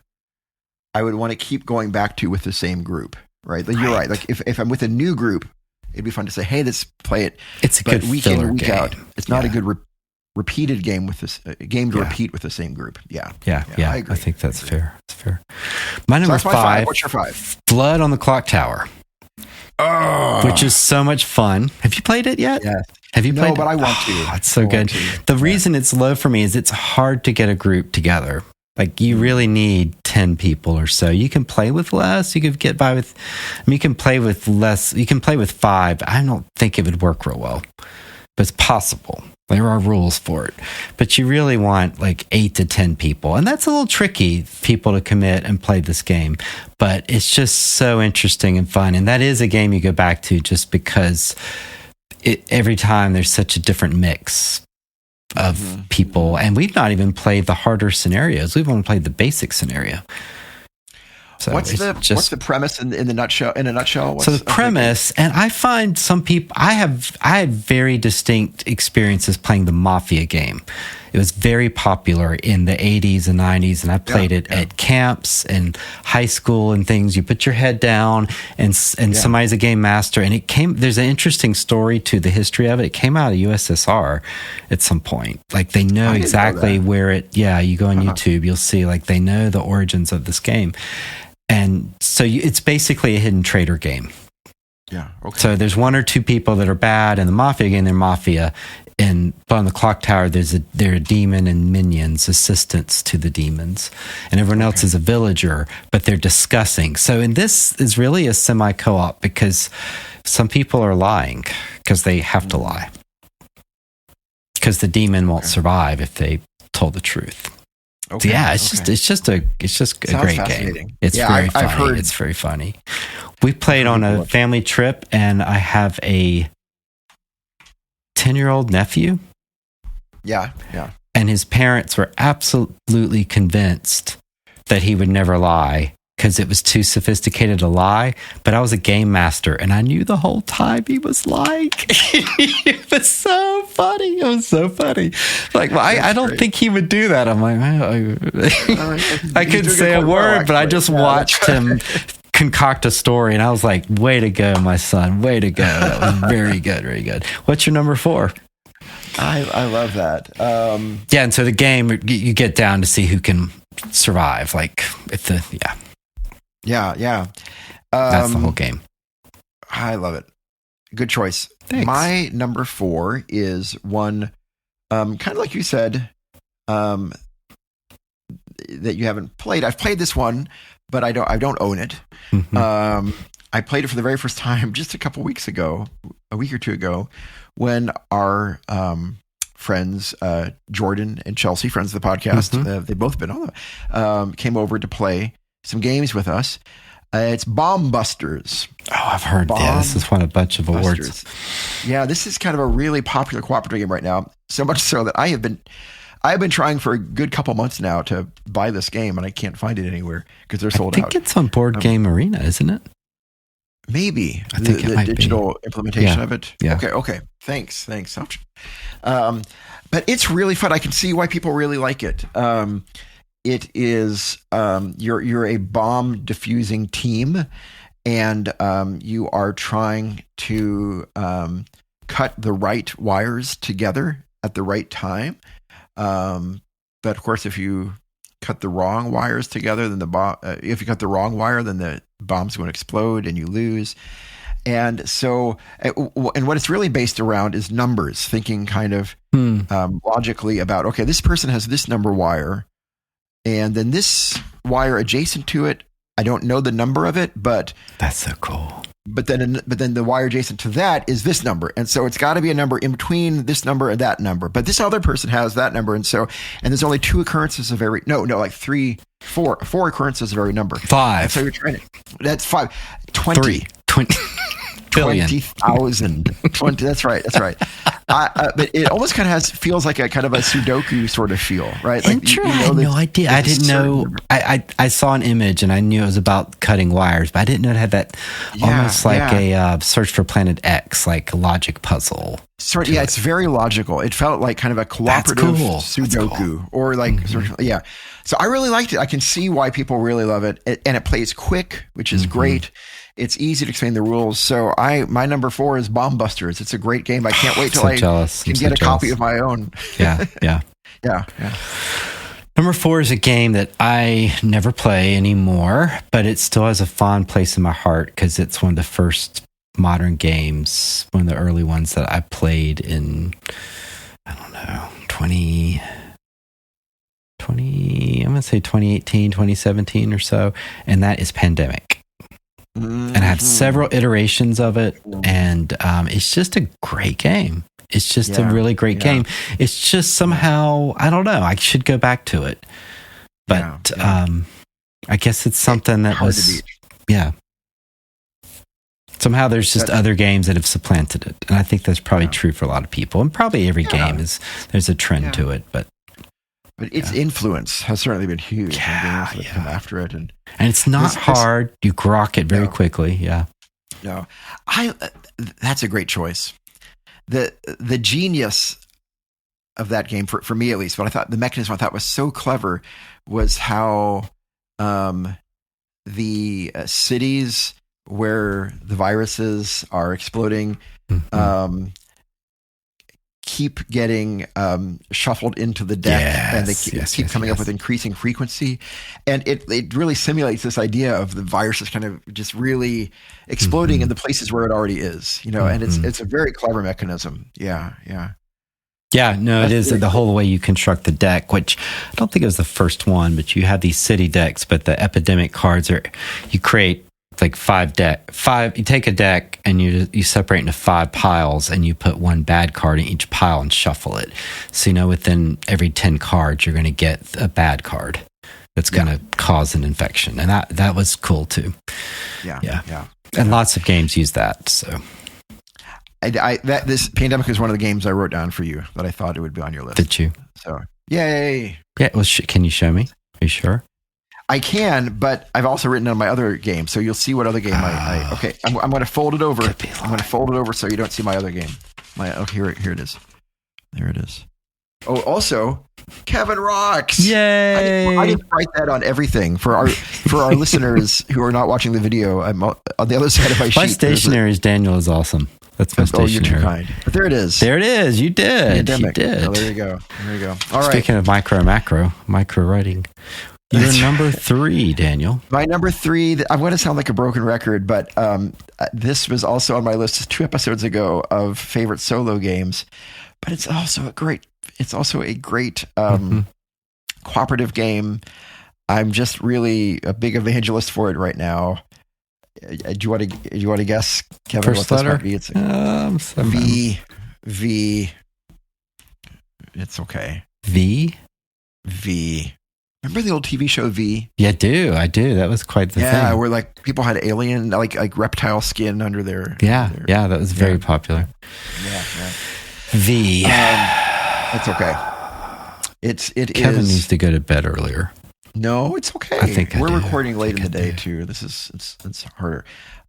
I would want to keep going back to with the same group, right? Like, you're right. Like if I'm with a new group, it'd be fun to say, hey, let's play it. It's a good week filler in, week game. out. It's not a good repeated game with this game to repeat with the same group. Yeah. I agree. I think that's fair. It's fair. My number so 5. What's your 5? Blood on the Clock Tower. Oh, which is so much fun. Have you played it yet? Yes. Have you played it? No, but I want to. It's so good. The reason it's low for me is it's hard to get a group together. Like, you really need 10 people or so. You can play with less. You could get by with, you can play with less. You can play with 5. I don't think it would work real well, but it's possible. There are rules for it, but you really want like 8 to 10 people. And that's a little tricky, people to commit and play this game, but it's just so interesting and fun. And that is a game you go back to just because every time there's such a different mix of people. And we've not even played the harder scenarios. We've only played the basic scenario. So what's the premise in the nutshell? In a nutshell, so the premise, and I find some people, I had very distinct experiences playing the Mafia game. It was very popular in the 80s and 90s, and I played it at camps and high school and things. You put your head down, and somebody's a game master, and it came. There's an interesting story to the history of it. It came out of USSR at some point. Like, they know exactly where it. Yeah, you go on YouTube, you'll see like they know the origins of this game. And so it's basically a hidden traitor game. Yeah. Okay. So there's 1 or 2 people that are bad in the Mafia game. They're Mafia. And on the Clock Tower, they're a demon and minions, assistants to the demons. And everyone else is a villager, but they're discussing. So this is really a semi-co-op because some people are lying because they have to lie. Because the demon won't survive if they told the truth. Okay, so yeah, it's just a great game. It's very funny. It's very funny. We played on a family trip, and I have a 10-year-old nephew. Yeah. And his parents were absolutely convinced that he would never lie because it was too sophisticated to lie. But I was a game master, and I knew the whole time he was lying. It was so funny. It was so funny. Like, well, I don't think he would do that. I'm like, I couldn't say a word, but I just watched him concoct a story, and I was like, way to go, my son. Way to go. That was very good. Very good. What's your number 4? I love that. Yeah, and so the game, you get down to see who can survive. Like, Yeah. That's the whole game. I love it. Good choice. Thanks. My number 4 is one, kind of like you said, that you haven't played. I've played this one, but I don't own it. Mm-hmm. I played it for the very first time just a week or two ago, when our friends, Jordan and Chelsea, friends of the podcast, they've both been on came over to play some games with us. It's Bomb Busters. Oh, I've heard this has won a bunch of awards. Yeah, this is kind of a really popular cooperative game right now. So much so that I have been trying for a good couple months now to buy this game, and I can't find it anywhere because they're sold out. I think it's on Board Game Arena, isn't it? Maybe. I think it might be. Digital implementation of it. Yeah. Okay. Thanks. But it's really fun. I can see why people really like it. It is you're a bomb diffusing team, and you are trying to cut the right wires together at the right time. But of course, if you cut the wrong wires together, then if you cut the wrong wire, then the bomb's going to explode and you lose. And so, and what it's really based around is numbers, thinking kind of logically about, okay, this person has this number wire, and then this wire adjacent to it, I don't know the number of it, but that's so cool. But then the wire adjacent to that is this number, and so it's got to be a number in between this number and that number. But this other person has that number, and there's only 2 occurrences of every like 4 occurrences of every number. 5. And so you're trying to. That's 5. 20. 20 billion. 20,000. 20. That's right. But it almost kind of feels like a kind of a Sudoku sort of feel, right? Like I had no idea. I didn't know. I saw an image and I knew it was about cutting wires, but I didn't know it had that almost like a Search for Planet X, like logic puzzle. It's very logical. It felt like kind of a cooperative Sudoku or like, So I really liked it. I can see why people really love it. And it plays quick, which is great. It's easy to explain the rules. So my number 4 is Bomb Busters. It's a great game. I can't wait till I can get a copy of my own. Yeah. Number 4 is a game that I never play anymore, but it still has a fond place in my heart because it's one of the first modern games, one of the early ones that I played in, I don't know, I'm going to say 2018, 2017 or so, and that is Pandemic. And I have several iterations of it, and it's just a great game. It's just a really great game. It's just somehow, I don't know, I should go back to it. But I guess it's something that was, somehow there's just other games that have supplanted it. And I think that's probably true for a lot of people. And probably every game there's a trend to it, but its influence has certainly been huge. Games that come after it, and it's not hard. You grok it very quickly. Yeah. No, that's a great choice. The genius of that game for me at least, what I thought the mechanism I thought was so clever was how the cities where the viruses are exploding keep getting shuffled into the deck, and they keep coming up with increasing frequency, and it really simulates this idea of the virus is kind of just really exploding in the places where it already is, and it's a very clever mechanism. No, it is the whole way you construct the deck, which I don't think it was the first one, but you have these city decks, but the epidemic cards you create like 5. You take a deck and you separate into 5 piles, and you put 1 bad card in each pile and shuffle it. So within every 10 cards, you're going to get a bad card that's going to cause an infection, and that was cool too. And lots of games use that. So this Pandemic is one of the games I wrote down for you that I thought it would be on your list. Did you? So yay! Yeah. Well, can you show me? Are you sure? I can, but I've also written on my other game, so you'll see what other game okay, I'm going to fold it over. I'm going to fold it over so you don't see my other game. Here it is. There it is. Oh, also, Kevin Rocks! Yay! I didn't write that on everything for our listeners who are not watching the video. I'm on the other side of my sheet. My stationary's Daniel is awesome. That's my stationery. You're too kind. But there it is. There it is. You did. Pandemic. You did. Oh, there you go. All right. Speaking of micro writing. Your number 3, Daniel. My number 3, I'm going to sound like a broken record, but this was also on my list 2 episodes ago of favorite solo games. But it's also a great cooperative game. I'm just really a big evangelist for it right now. Do you want to guess, Kevin? First what letter? This might be? It's V. It's okay. V. Remember the old TV show V? Yeah, I do. That was quite the thing. Yeah, where like people had alien, like reptile skin under their. Yeah, that was very popular. Yeah. V. It's okay. Kevin needs to go to bed earlier. No, it's okay. I think we're recording late in the day too. This is it's harder.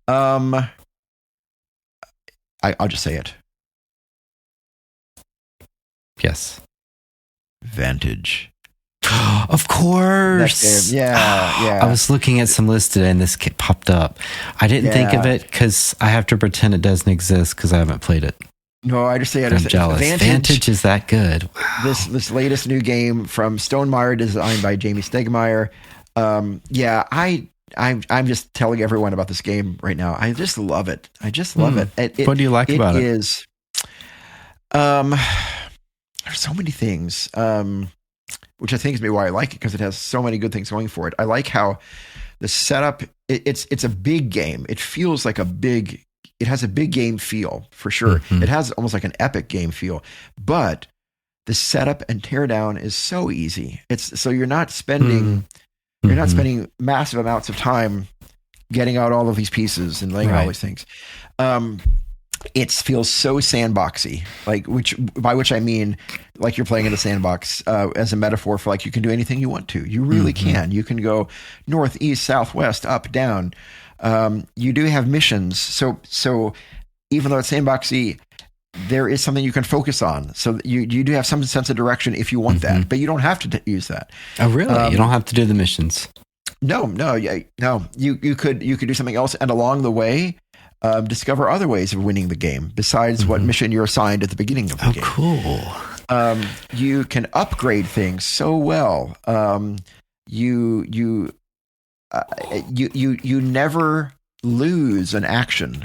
I'll just say it. Yes. Vantage. Of course. Yeah. I was looking at some lists today and this popped up. I didn't think of it because I have to pretend it doesn't exist because I haven't played it. No, I just say I'm jealous. Vantage is that good. Wow. This latest new game from Stonemaier, designed by Jamie Stegmaier. I'm just telling everyone about this game right now. I just love it. I just love it. What do you like about it? Is, there's so many things, which I think is maybe why I like it, because it has so many good things going for it. I like how the setup. It's a big game. It feels like it has a big game feel for sure. Mm-hmm. It has almost like an epic game feel, but the setup and teardown is so easy. So you're not spending massive amounts of time getting out all of these pieces and laying out all these things. It feels so sandboxy, by which I mean, like you're playing in a sandbox, as a metaphor for like you can do anything you want to. You really can. You can go north, east, south, west, up, down. You do have missions, so even though it's sandboxy, there is something you can focus on. So you do have some sense of direction if you want that, but you don't have to use that. Oh, really? You don't have to do the missions? No. You could do something else, and along the way, discover other ways of winning the game besides what mission you're assigned at the beginning of the game. Oh, cool. You can upgrade things so well. You never lose an action.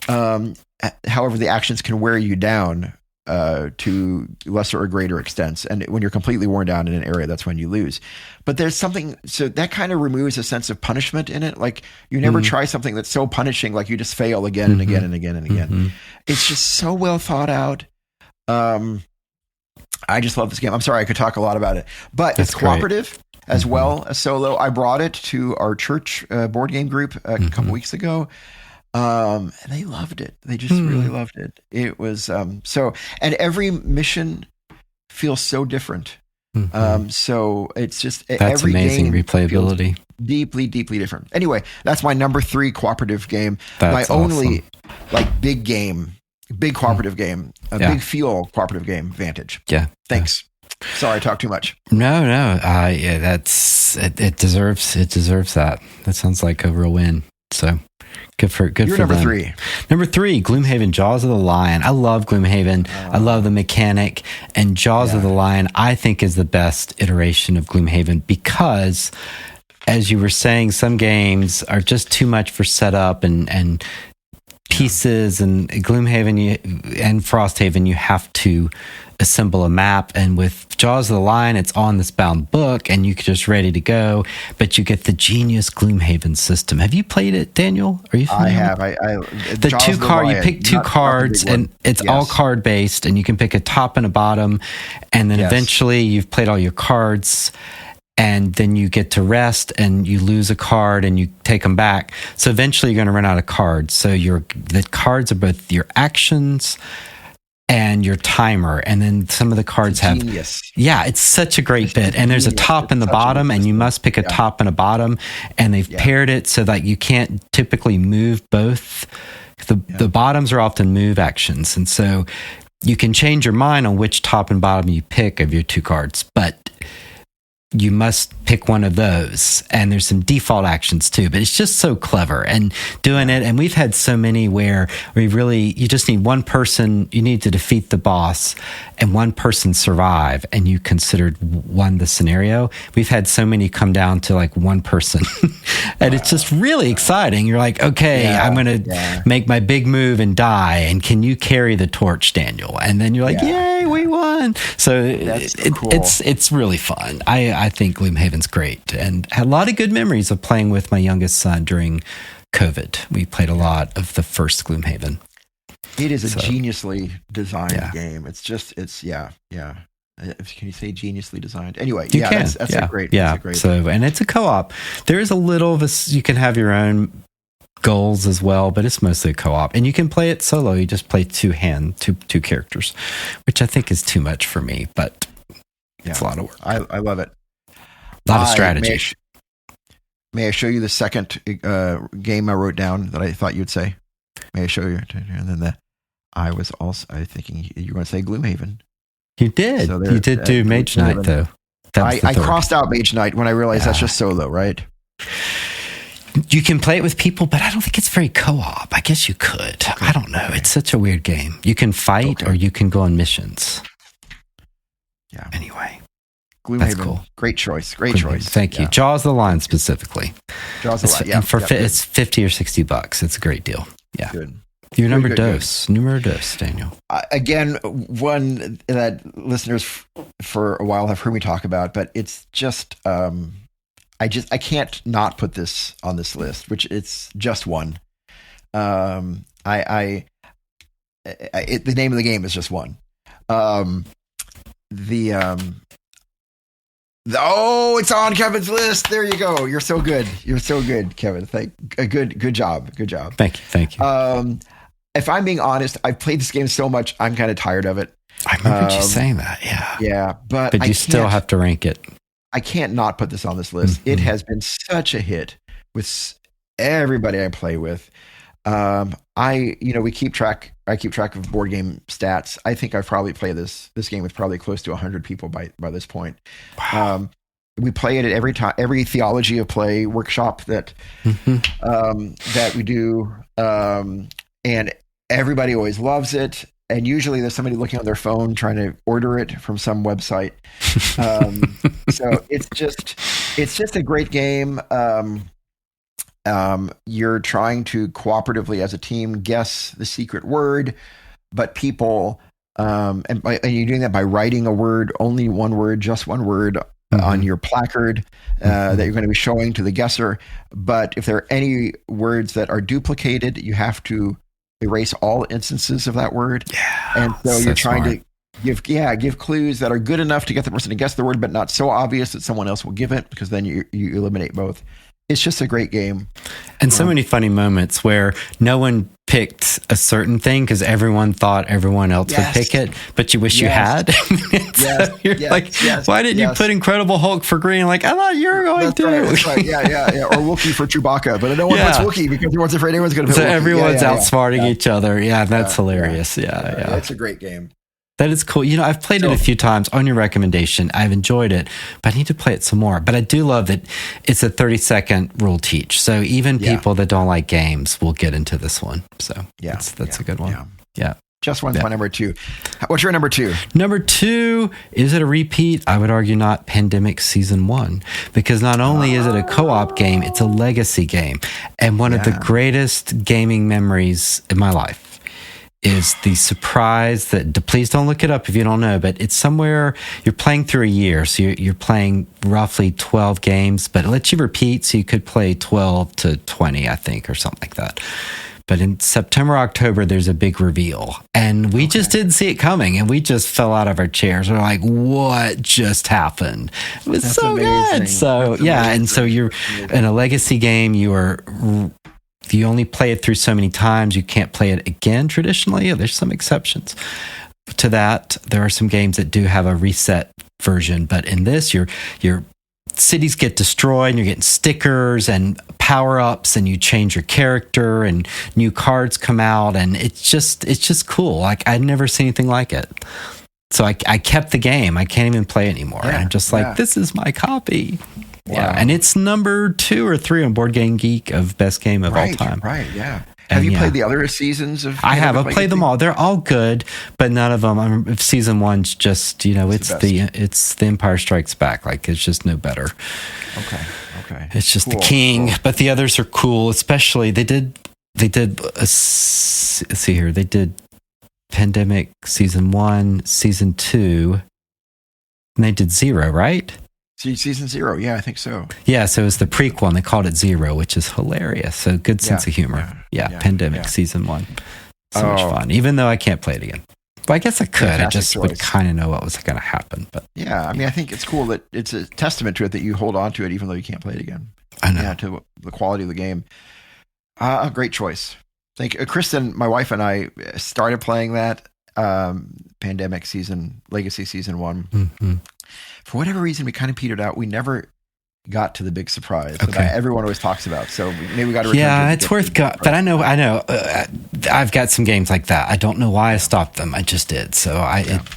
However, the actions can wear you down to lesser or greater extents. And when you're completely worn down in an area, that's when you lose. But there's something, so that kind of removes a sense of punishment in it. Like you never try something that's so punishing, like you just fail again and again and again and again. It's just so well thought out. I just love this game. I'm sorry, I could talk a lot about it, but it's cooperative as well as solo. I brought it to our church board game group a couple weeks ago. And they loved it. They just really loved it. It was, and every mission feels so different. So it's just, that's every amazing game replayability. Deeply, deeply different. Anyway, that's my number 3 cooperative game. That's my awesome. only big cooperative game, big feel cooperative game, Vantage. Yeah. Thanks. Sorry, I talked too much. No. That's, it deserves that. That sounds like a real win. So good for You're for number them. 3. Number 3, Gloomhaven, Jaws of the Lion. I love Gloomhaven. I love the mechanic, and Jaws of the Lion I think is the best iteration of Gloomhaven because, as you were saying, some games are just too much for setup and pieces, and Gloomhaven and Frosthaven you have to assemble a map, and with Jaws of the Lion it's on this bound book and you're just ready to go, but you get the genius Gloomhaven system. Have you played it, Daniel? Are you familiar? I have. The two card, you pick two cards and it's all card based, and you can pick a top and a bottom, and then eventually you've played all your cards, and then you get to rest and you lose a card and you take them back. So eventually you're going to run out of cards. So the cards are both your actions and your timer, and then some of the cards have it's such a great bit, and there's a top and the bottom, and you must pick a top and a bottom, and they've paired it so that you can't typically move both. The bottoms are often move actions, and so you can change your mind on which top and bottom you pick of your 2 cards, but you must pick one of those, and there's some default actions too, but it's just so clever and doing it. And we've had so many where you just need one person, you need to defeat the boss and one person survive, and you considered won the scenario. We've had so many come down to like one person and it's just really exciting. You're like, okay, I'm going to make my big move and die. And can you carry the torch, Daniel? And then you're like, yay, we won. So it's really fun. I think Gloomhaven's great, and had a lot of good memories of playing with my youngest son during COVID. We played a lot of the first Gloomhaven. It is a geniusly designed game. It's can you say geniusly designed? Anyway, you can. That's a great. So, and it's a co-op. There is a little of you can have your own goals as well, but it's mostly a co-op, and you can play it solo. You just play two characters, which I think is too much for me, but it's a lot of work. I love it. A lot of strategy. May I show you the second game I wrote down that I thought you'd say? May I show you? And then I was also thinking you were going to say Gloomhaven. You did. So you did do Mage Knight, though. I crossed out Mage Knight when I realized that's just solo, right? You can play it with people, but I don't think it's very co-op. I guess you could. Okay. I don't know. Okay. It's such a weird game. You can fight or you can go on missions. Yeah. Anyway. Gloomhaven, that's cool. Great choice. Great choice. Thank you. Jaws of the Lion specifically. Jaws of the Lion. Yeah. And for it's $50 or $60. It's a great deal. Yeah. Good. Your numero dos, Daniel. Again, one that listeners for a while have heard me talk about, but it's just I can't not put this on this list, which it's just one. The name of the game is just one. It's on Kevin's list. There you go. You're so good. You're so good, Kevin. Good job. Good job. Thank you. If I'm being honest, I've played this game so much, I'm kind of tired of it. I remember you saying that. Yeah. Yeah, but you still have to rank it. I can't not put this on this list. Mm-hmm. It has been such a hit with everybody I play with. We keep track. I keep track of board game stats. I think I've probably played this game with probably close to 100 people by this point. Wow. We play it at every theology of play workshop that we do, and everybody always loves it. And usually there's somebody looking on their phone trying to order it from some website. So it's just a great game. You're trying to cooperatively as a team guess the secret word, but people, and you're doing that by writing a word, only one word, just one word on your placard that you're going to be showing to the guesser. But if there are any words that are duplicated, you have to erase all instances of that word. Yeah, and so you're trying to give clues that are good enough to get the person to guess the word, but not so obvious that someone else will give it, because then you eliminate both. It's just a great game. And so many funny moments where no one picked a certain thing because everyone thought everyone else would pick it, but you wish you had. Why didn't you put Incredible Hulk for green? Like, I thought you were going to. That's right. Yeah. Or Wookiee for Chewbacca, but no one puts Wookiee because everyone's afraid everyone's going to pick Wookiee. So everyone's outsmarting each other. Yeah, that's hilarious. Yeah. It's a great game. That is cool. I've played it a few times on your recommendation. I've enjoyed it, but I need to play it some more. But I do love that it's a 30-second rule teach. So even people that don't like games will get into this one. So that's a good one. Yeah. Just One's my number two. What's your number two? Number two, is it a repeat? I would argue not. Pandemic Season 1. Because not only is it a co-op game, it's a legacy game. And one of the greatest gaming memories in my life is the surprise that, please don't look it up if you don't know, but it's somewhere, you're playing through a year. So you're playing roughly 12 games, but it lets you repeat. So you could play 12 to 20, I think, or something like that. But in September, October, there's a big reveal. And we just didn't see it coming. And we just fell out of our chairs. We're like, what just happened? It was so amazing. Good. So, and so you're in a legacy game, you only play it through so many times. You can't play it again traditionally. There's some exceptions to that. There are some games that do have a reset version. But in this, your cities get destroyed and you're getting stickers and power-ups and you change your character and new cards come out. And it's just cool. Like, I'd never seen anything like it. So I kept the game. I can't even play anymore. I'm just like, this is my copy. Wow. Yeah, and it's number 2 or 3 on Board Game Geek of best game of all time. Right, yeah. Have you played the other seasons of? I have. I've played them all. They're all good, but none of them. Season 1's just it's the Empire Strikes Back. Like, it's just no better. Okay. It's just the king, but the others are cool. Especially they did. Let's see here. They did Pandemic Season 1, Season 2, and they did 0, right? Season 0, yeah, I think so. Yeah, so it was the prequel, and they called it 0, which is hilarious. So good sense of humor. Pandemic Season 1. So much fun, even though I can't play it again. Well, I guess I could. Fantastic I just would kind of know what was going to happen. But yeah, I mean, I think it's cool that it's a testament to it that you hold on to it even though you can't play it again. I know. Yeah, to the quality of the game. Great choice. Thank you. Kristen, my wife, and I started playing that Pandemic Legacy Season 1. Mm-hmm. For whatever reason, we kind of petered out. We never got to the big surprise that everyone always talks about. So maybe we got to return to it's worth but I know. I've got some games like that. I don't know why I stopped them. I just did. So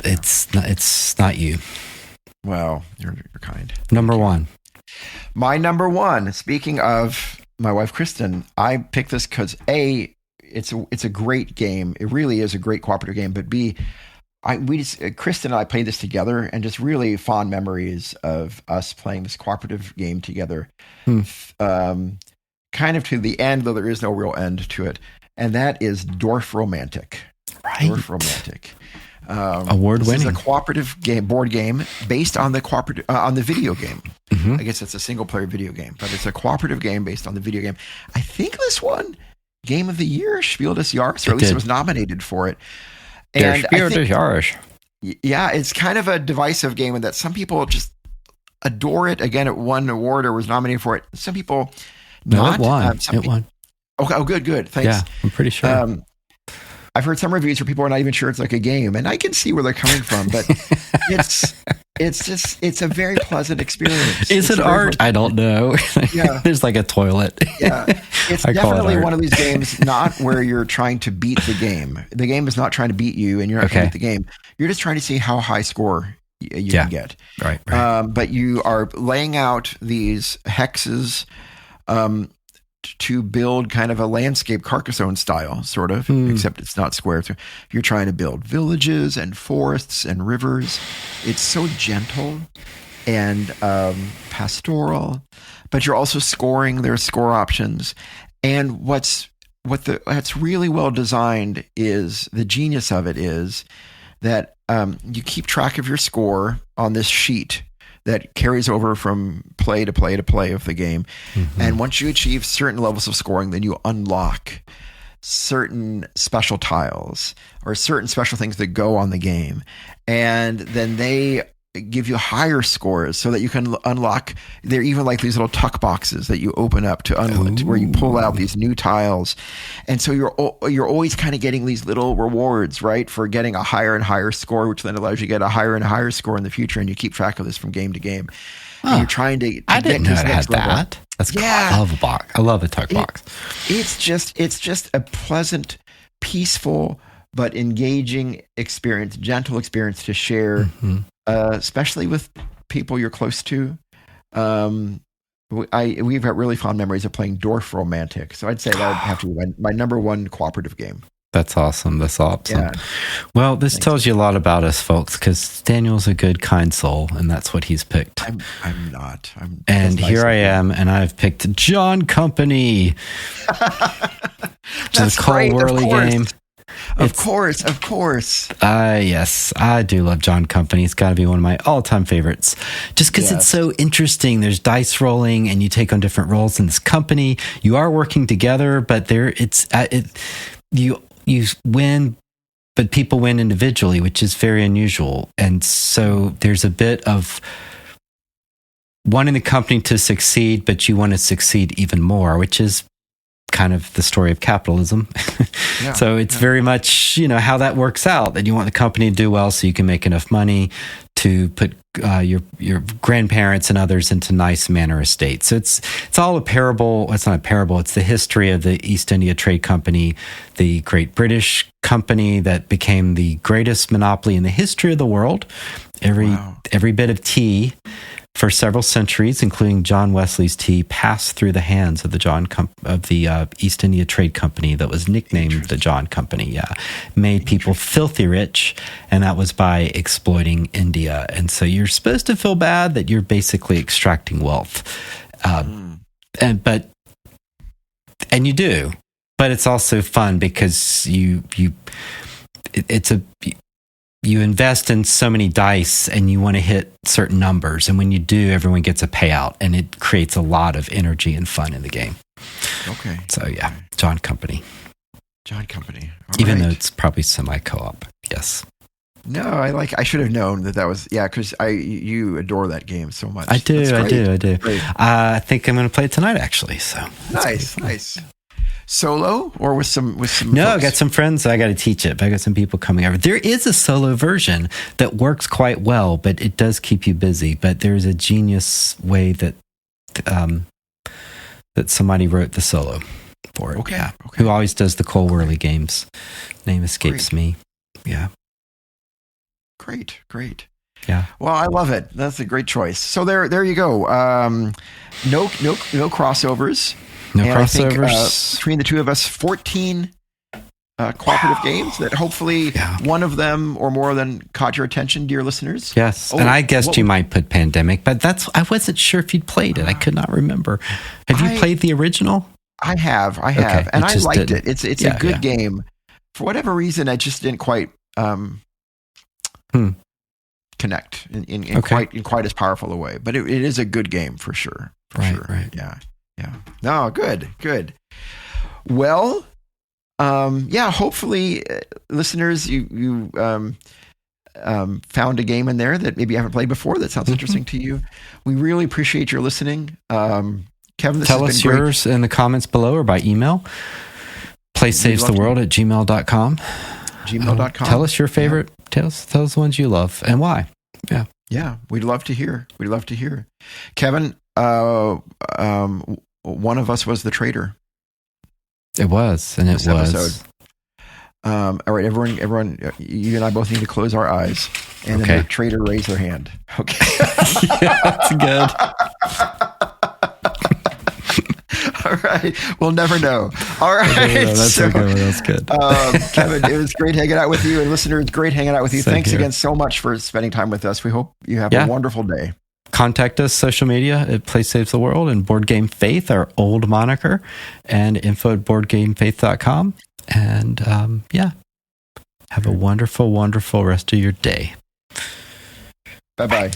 it's not you. Well, you're kind. Number 1. My number 1. Speaking of my wife Kristen, I picked this because A, it's a great game. It really is a great cooperative game. But B, Kristen and I played this together, and just really fond memories of us playing this cooperative game together. Kind of to the end, though there is no real end to it, and that is Dwarf Romantic. Right. Dwarf Romantic. Award-winning. This is a cooperative game, board game based on the cooperative on the video game. I guess it's a single-player video game, but it's a cooperative game based on the video game. I think this won Game of the Year, Spiel des Jahres, or at least it was nominated for it. And Spiel des Jahres. Yeah, it's kind of a divisive game in that some people just adore it. Again, it won an award or was nominated for it. Some people not. It won. It won. Okay, good. Thanks. Yeah, I'm pretty sure. I've heard some reviews where people are not even sure it's like a game, and I can see where they're coming from, but it's a very pleasant experience. Is it art? I don't know. Yeah. There's like a toilet. Yeah. It's definitely one of these games not where you're trying to beat the game. The game is not trying to beat you, and you're not trying to beat the game. You're just trying to see how high score you can get. Right. But you are laying out these hexes to build kind of a landscape Carcassonne style, sort of, except it's not square. So you're trying to build villages and forests and rivers. It's so gentle and pastoral, but you're also scoring. There are score options, and what's really well designed is the genius of it is that you keep track of your score on this sheet that carries over from play to play to play of the game. And once you achieve certain levels of scoring, then you unlock certain special tiles or certain special things that go on the game. And then they give you higher scores so that you can unlock. They're even like these little tuck boxes that you open up to where you pull out these new tiles. And so you're always kind of getting these little rewards, right, for getting a higher and higher score, which then allows you to get a higher and higher score in the future. And you keep track of this from game to game. And you're trying to I didn't get know to it the had next level. that. That's cool. I love a box. I love a tuck box. It's just a pleasant, peaceful, but engaging experience, gentle experience to share, especially with people you're close to. We've got really fond memories of playing Dwarf Romantic. So I'd say that would have to be my number one cooperative game. That's awesome. Yeah. Well, this tells you a lot about us, folks, because Daniel's a good, kind soul, and that's what he's picked. I'm not. And here I am, and I've picked John Company. That's the Cole Whirly game. Of course. Yes, I do love John Company. It's got to be one of my all-time favorites. Just because it's so interesting. There's dice rolling, and you take on different roles in this company. You are working together, but you win, but people win individually, which is very unusual. And so there's a bit of wanting the company to succeed, but you want to succeed even more, which is kind of the story of capitalism. So it's very much, how that works out, that you want the company to do well so you can make enough money to put your grandparents and others into nice manor estates. So it's all a parable. It's not a parable. It's the history of the East India Trade Company, the great British company that became the greatest monopoly in the history of the world. Every bit of tea for several centuries, including John Wesley's tea, passed through the hands of the East India Trade Company that was nicknamed the John Company. Yeah, made people filthy rich, and that was by exploiting India. And so you're supposed to feel bad that you're basically extracting wealth, and you do, but it's also fun because you invest in so many dice and you want to hit certain numbers. And when you do, everyone gets a payout, and it creates a lot of energy and fun in the game. Okay. So John Company. All Even right. though it's probably semi-co-op. Yes. No, I should have known that was, because you adore that game so much. I do. Great. I think I'm going to play it tonight, actually. So nice. Solo or with some No, folks? I got some friends. I got to teach it, but I got some people coming over. There is a solo version that works quite well, but it does keep you busy. But there's a genius way that somebody wrote the solo for it. Okay. Who always does the Cole Whirly games. Name escapes me. Yeah. Great. Yeah. Well, I love it. That's a great choice. So there you go. No crossovers. No and crossovers. I think, between the two of us, 14 cooperative games that hopefully one of them or more of them caught your attention, dear listeners. Yes, and I guessed you might put Pandemic, but I wasn't sure if you'd played it. I could not remember. Have you played the original? I have, Okay, and I liked didn't. it. It's a good game. For whatever reason, I just didn't quite connect in quite as powerful a way. But it is a good game for sure. Right. Yeah. No, good. Well, hopefully, listeners, you found a game in there that maybe you haven't played before that sounds interesting to you. We really appreciate your listening. Kevin, tell us yours in the comments below or by email. PlaySavesTheWorld@gmail.com. Gmail.com. Tell us your favorite. Tell us the ones you love and why. Yeah, we'd love to hear. Kevin, one of us was the traitor. It was, and it was. Episode. All right, everyone, you and I both need to close our eyes, and then the traitor raise their hand. Okay. Yeah, that's good. All right, we'll never know. All right, that's okay. That's good. Kevin, it was great hanging out with you, and listeners, great hanging out with you. Thanks again so much for spending time with us. We hope you have a wonderful day. Contact us social media at Play Saves the World and Board Game Faith, our old moniker, and info@boardgamefaith.com. And have a wonderful, wonderful rest of your day. Bye-bye.